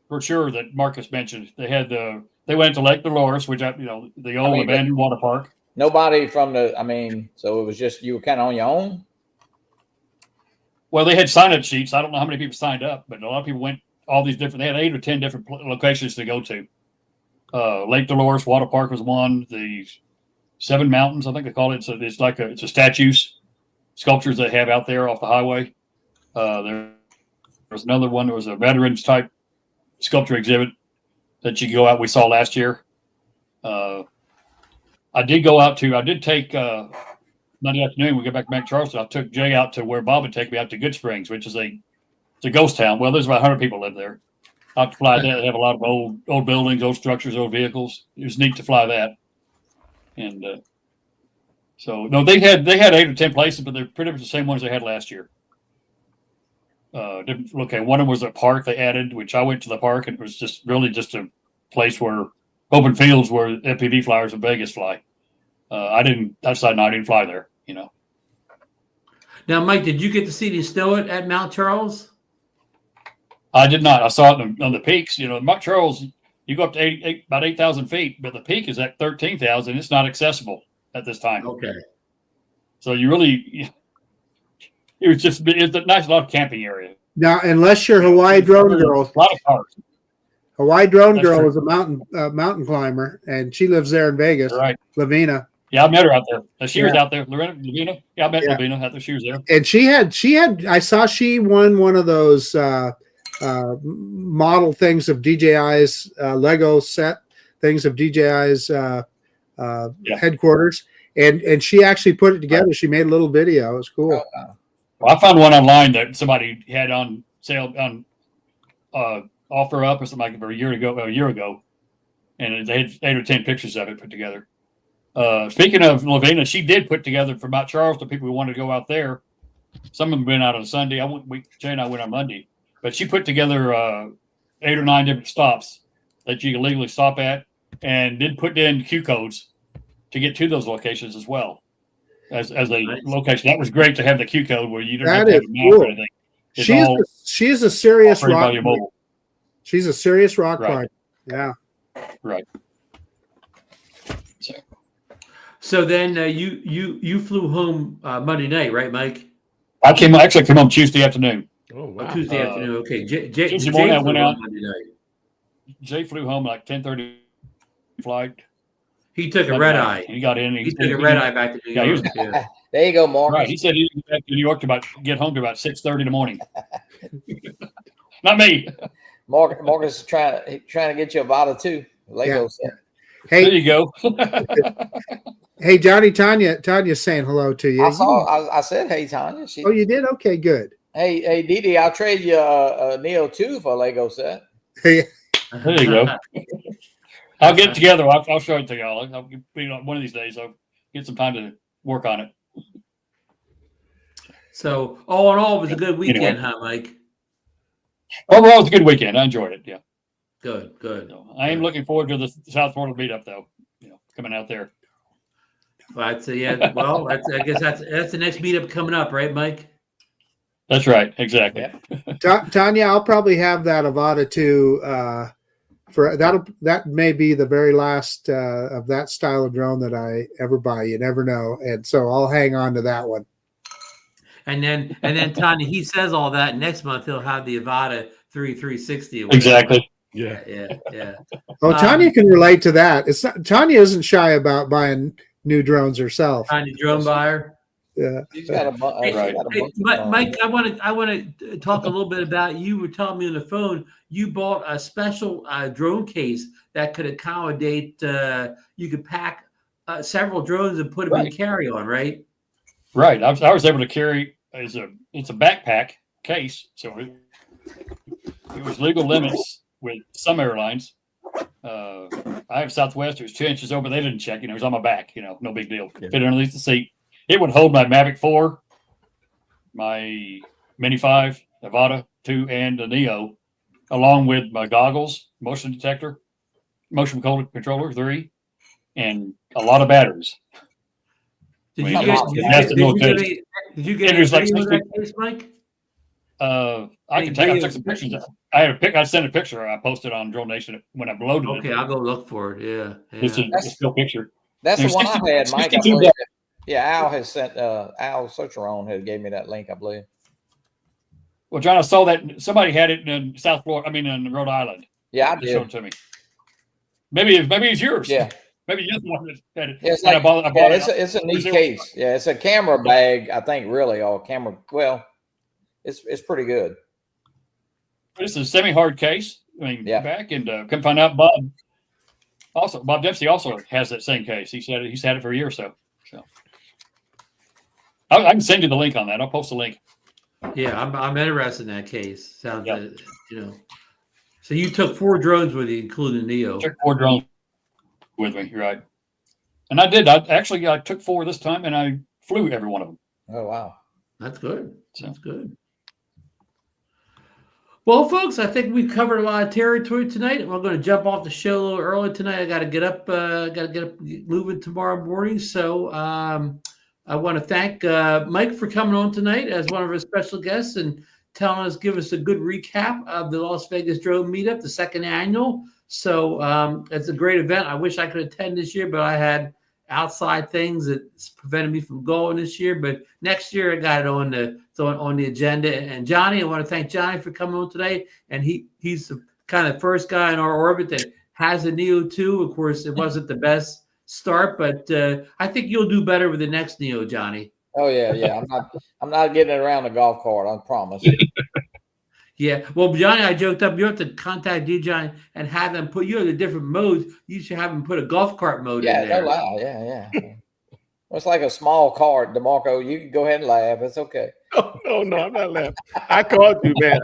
brochure that Marcus mentioned. They went to Lake Dolores, which the old abandoned water park. Nobody from so it was just you were kind of on your own. Well, they had sign-up sheets. I don't know how many people signed up, but a lot of people went. All these different. They had 8 or 10 different locations to go to. Lake Dolores Water Park was one. The 7 Mountains, I think they call it. So it's like it's a statues, sculptures they have out there off the highway. There was another one. There was a veterans type sculpture exhibit that you could go out. We saw last year. I did take Monday afternoon. We got back to Mount Charleston. I took Jay out to where Bob would take me out to Good Springs, which is it's a ghost town. Well, there's about 100 people live there. I have to fly that. They have a lot of old buildings, old structures, old vehicles. It was neat to fly that. And so no, they had 8 or 10 places, but they're pretty much the same ones they had last year. One of them was a park they added, which I went to the park, and it was just a place where open fields where FPV flyers in Vegas fly. I didn't fly there. Now, Mike, did you get to see the snow at Mount Charles? I did not. I saw it on the peaks. Mount Charles, you go up to about 8,000 feet, but the peak is at 13,000. It's not accessible at this time. Okay. So it's a nice lot of camping area. Now, unless you're Hawaii Drone Girl, A lot of cars. Hawaii Drone That's Girl true. is a mountain climber, and she lives there in Vegas. Right. Lavina. Yeah, I met her out there. She was out there. Lavina. Yeah, I met Yeah. Lavina out there. She was there. And she had I saw she won one of those model things of DJI's Lego set, things of DJI's headquarters, and she actually put it together. She made a little video. It was cool. Oh, wow. Well, I found one online that somebody had on sale on offer up or something like that a year ago, and they had 8 or 10 pictures of it put together. Speaking of Lavina, she did put together for Mount Charles, the people who wanted to go out there. Some of them went out on Sunday. Jay and I went on Monday, but she put together 8 or 9 different stops that you can legally stop at, and did put in Q codes to get to those locations as well as a location. That was great to have the Q code where you don't have to have a map or anything. She's a serious rock. Mobile. She's a serious rock climber. Yeah. Right. So then you flew home Monday night, right, Mike? I actually came home Tuesday afternoon. Oh, wow. Tuesday afternoon. Okay. Tuesday morning I went out. Monday night. Jay flew home like 10:30 flight. He took a red eye. He got in. He took a red eye back to New York. Yeah. There you go, Mark. Right. He said he was back to New York to get home to about 6:30 in the morning. Not me. Marcus is trying to get you a Vada too. Lego set. Hey, there you go. Hey, Johnny, Tanya's saying hello to you. I said, hey, Tanya. Oh, you did? Okay, good. Hey, Didi, I'll trade you a Neo 2 for a Lego set. Hey, There you go. I'll get it together. I'll show it to y'all. One of these days, I'll get some time to work on it. So, all in all, it was a good weekend, Anyway. huh, Mike? Overall, it was a good weekend. I enjoyed it. Yeah. Good. So I am looking forward to the South Florida meetup, though. Coming out there. But yeah, well, I guess that's the next meetup coming up, right, Mike? That's right. Exactly. Yeah. Tanya, I'll probably have that Avata 2 that may be the very last of that style of drone that I ever buy. You never know, and so I'll hang on to that one. And then Tanya, he says all that. Next month he'll have the Avata 360. Exactly. Yeah. Oh, Tanya can relate to that. Tanya isn't shy about buying new drones herself. Tanya drone buyer. Yeah. She's got a bunch. Right. Mike, I want to talk a little bit about. You were telling me on the phone you bought a special drone case that could accommodate. You could pack several drones and put them in carry-on, right? Right. I was able to carry. It's a backpack case, so it was legal limits with some airlines. I have Southwest. It was 2 inches over. They didn't check. It was on my back. No big deal. Fit underneath the seat. It would hold my Mavic 4, my Mini 5, Avata 2, and the Neo, along with my goggles, motion detector, motion controller 3, and a lot of batteries. Did I you mean, get it was like video of that case, Mike? I took some pictures. I sent a picture. I posted on DroneNation when I loaded it. Okay, I'll go look for it. Yeah. It's a still picture. That's the one I had, Mike. I 62 believe. Yeah, Al has sent. Al Socheron had gave me that link, I believe. Well, John, I saw that somebody had it in South Florida. I mean, in Rhode Island. Yeah, I They did. showed it to me. Maybe it's yours. Yeah. Maybe you're the one that had it. Yeah, it's And like, I bought it. it's a neat case. Yeah, it's a camera bag, I think, really, or camera. Well, it's pretty good. It's a semi-hard case. I mean, Yeah. back and come find out Bob Dempsey also has that same case. He said he's had it for a year or so. So I can send you the link on that. I'll post a link. Yeah, I'm interested in that case. Sounds So you took 4 drones with you, including Neo. Took 4 drones with me, right? And I did. I took 4 this time, and I flew every one of them. Oh wow, That's good. That's good. Well, folks, I think we covered a lot of territory tonight. We're going to jump off the show a little early tonight. I got to get up, moving tomorrow morning. So I want to thank Mike for coming on tonight as one of our special guests and give us a good recap of the Las Vegas Drone Meetup, the 2nd annual. So it's a great event. I wish I could attend this year, but I had outside things that prevented me from going this year. But next year I got it on the agenda. And Johnny, I want to thank Johnny for coming on today. And he's the kind of first guy in our orbit that has a Neo 2. Of course, it wasn't the best start, but I think you'll do better with the next Neo, Johnny. oh yeah. I'm not getting it around the golf cart. I promise. Yeah. Well, Johnny, I joked up. You have to contact DJI and have them put you in the different modes. You should have them put a golf cart mode in Yeah, there. no lie. Yeah. It's like a small cart, DeMarco. You can go ahead and laugh. It's okay. Oh, no, I'm not laughing. I called you, man.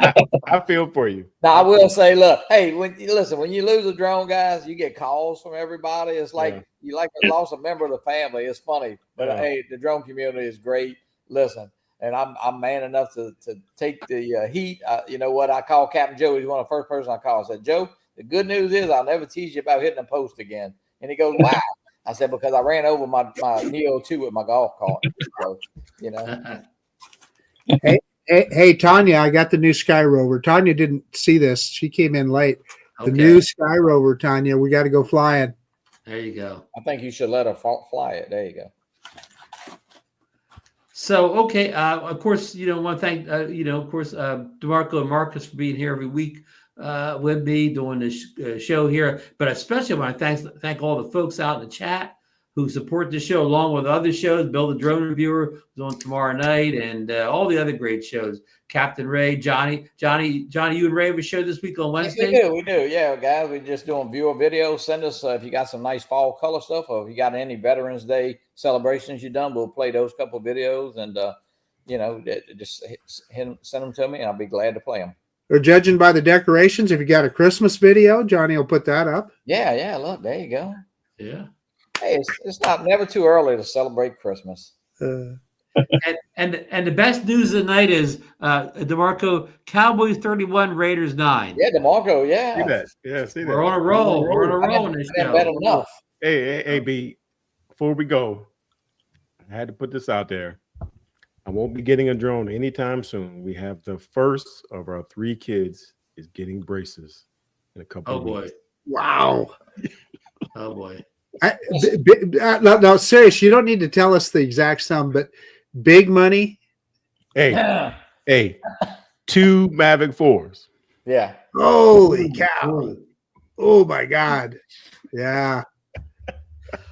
I feel for you. Now I will say, look, hey, when you lose a drone, guys, you get calls from everybody. It's like you lost a member of the family. It's funny, but hey, the drone community is great. Listen, and I'm man enough to take the heat. You know what? I call Captain Joe. He's one of the first person I call. I said, Joe, the good news is I'll never tease you about hitting a post again. And he goes, wow. I said, because I ran over my Neo 2 with my golf cart. So, you know. Hey, Tanya, I got the new Sky Rover. Tanya didn't see this. She came in late. The Okay. new Sky Rover, Tanya, we got to go flying. There you go. I think you should let her fly it. There you go. So, okay. Of course, want to thank, of course, DeMarco and Marcus for being here every week with me doing this show here. But especially want to thank all the folks out in the chat who support the show along with other shows. Bill the Drone Reviewer is on tomorrow night, and all the other great shows. Captain Ray, Johnny, you and Ray have a show this week on Wednesday. Yes, we do. Yeah, guys, we're just doing viewer videos. Send us if you got some nice fall color stuff, or if you got any Veterans Day celebrations you've done, we'll play those couple videos, and just send them to me, and I'll be glad to play them. Or judging by the decorations, if you got a Christmas video, Johnny will put that up. Yeah. Look, there you go. Yeah. Hey, it's never too early to celebrate Christmas. And the best news of the night is DeMarco, Cowboys 31, Raiders 9. Yeah, DeMarco, yeah. See that? Yeah, see that. We're on a roll. We're on a roll in this show. Bet enough. Hey, B, before we go, I had to put this out there. I won't be getting a drone anytime soon. We have the first of our 3 kids is getting braces in a couple of weeks. Wow. Oh, boy. No, serious. You don't need to tell us the exact sum, but big money. Hey, 2 Mavic 4s. Yeah. Holy cow. Oh, my God. Yeah.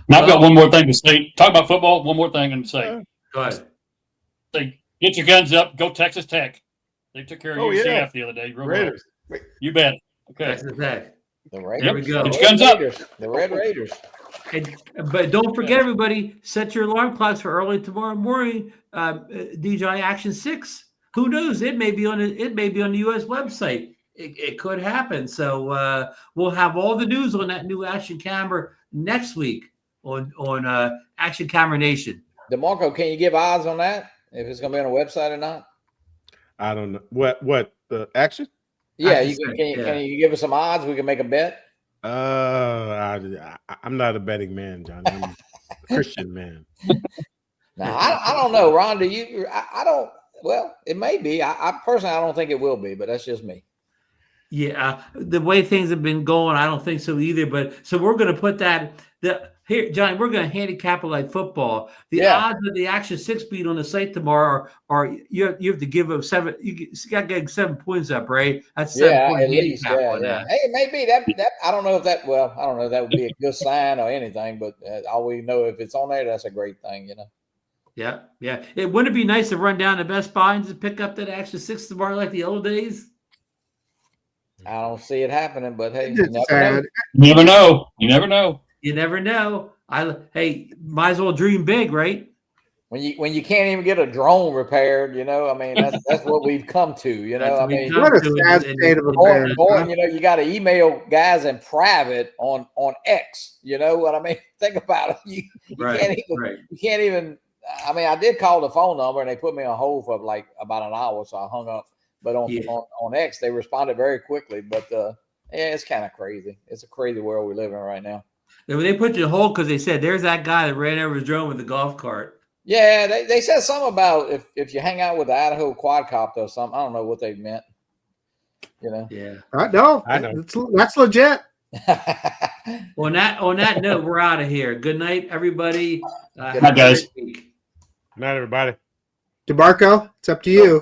Now, I've got one more thing to say. Talk about football. One more thing to say. Go ahead. Say, get your guns up. Go Texas Tech. They took care of UCF the other day. Raiders. Well. You bet. Okay. Texas Tech. The Raiders. There we go. Get your guns up. The Red Raiders. But don't forget, everybody, set your alarm clocks for early tomorrow morning. DJI Action 6. Who knows? It may be on the U.S. website. It could happen. So we'll have all the news on that new action camera next week on Action Camera Nation. DeMarco, can you give odds on that? If it's going to be on a website or not? I don't know. What the Action? Yeah, can you give us some odds? We can make a bet. I'm not a betting man, Johnny. I'm a Christian man. Now, I don't know, Ron. Do you? I don't. Well, it may be. I personally, I don't think it will be, but that's just me. Yeah, the way things have been going, I don't think so either. But so we're going to put that here, Johnny. We're going to handicap it like football. The odds of the Action 6 beat on the site tomorrow are you have to give them 7. You got to get 7 points up, right? That's 7 point at least. Yeah. Hey, it may be that. I don't know if that. Well, I don't know if that would be a good sign or anything. But all we know, if it's on there, that's a great thing, Yeah. It wouldn't it be nice to run down to Best Buy and just pick up that Action 6 tomorrow like the old days? I don't see it happening, but hey, You never know. You never know. Hey, might as well dream big, right? When you can't even get a drone repaired, I mean, that's what we've come to, I mean, what a sad state of affairs. Or, you got to email guys in private on X. You know what I mean? Think about it. You can't even. I mean, I did call the phone number and they put me on hold for like about an hour, so I hung up. But on X, they responded very quickly. But it's kind of crazy. It's a crazy world we live in right now. They put you on hold because they said there's that guy that ran over his drone with the golf cart. Yeah, they said something about if you hang out with the Idaho quadcopter or something. I don't know what they meant. Yeah. No, I know. That's legit. On that note, we're out of here. Good night, everybody. Good night, guys. Good night, everybody. DeMarco, it's up to you.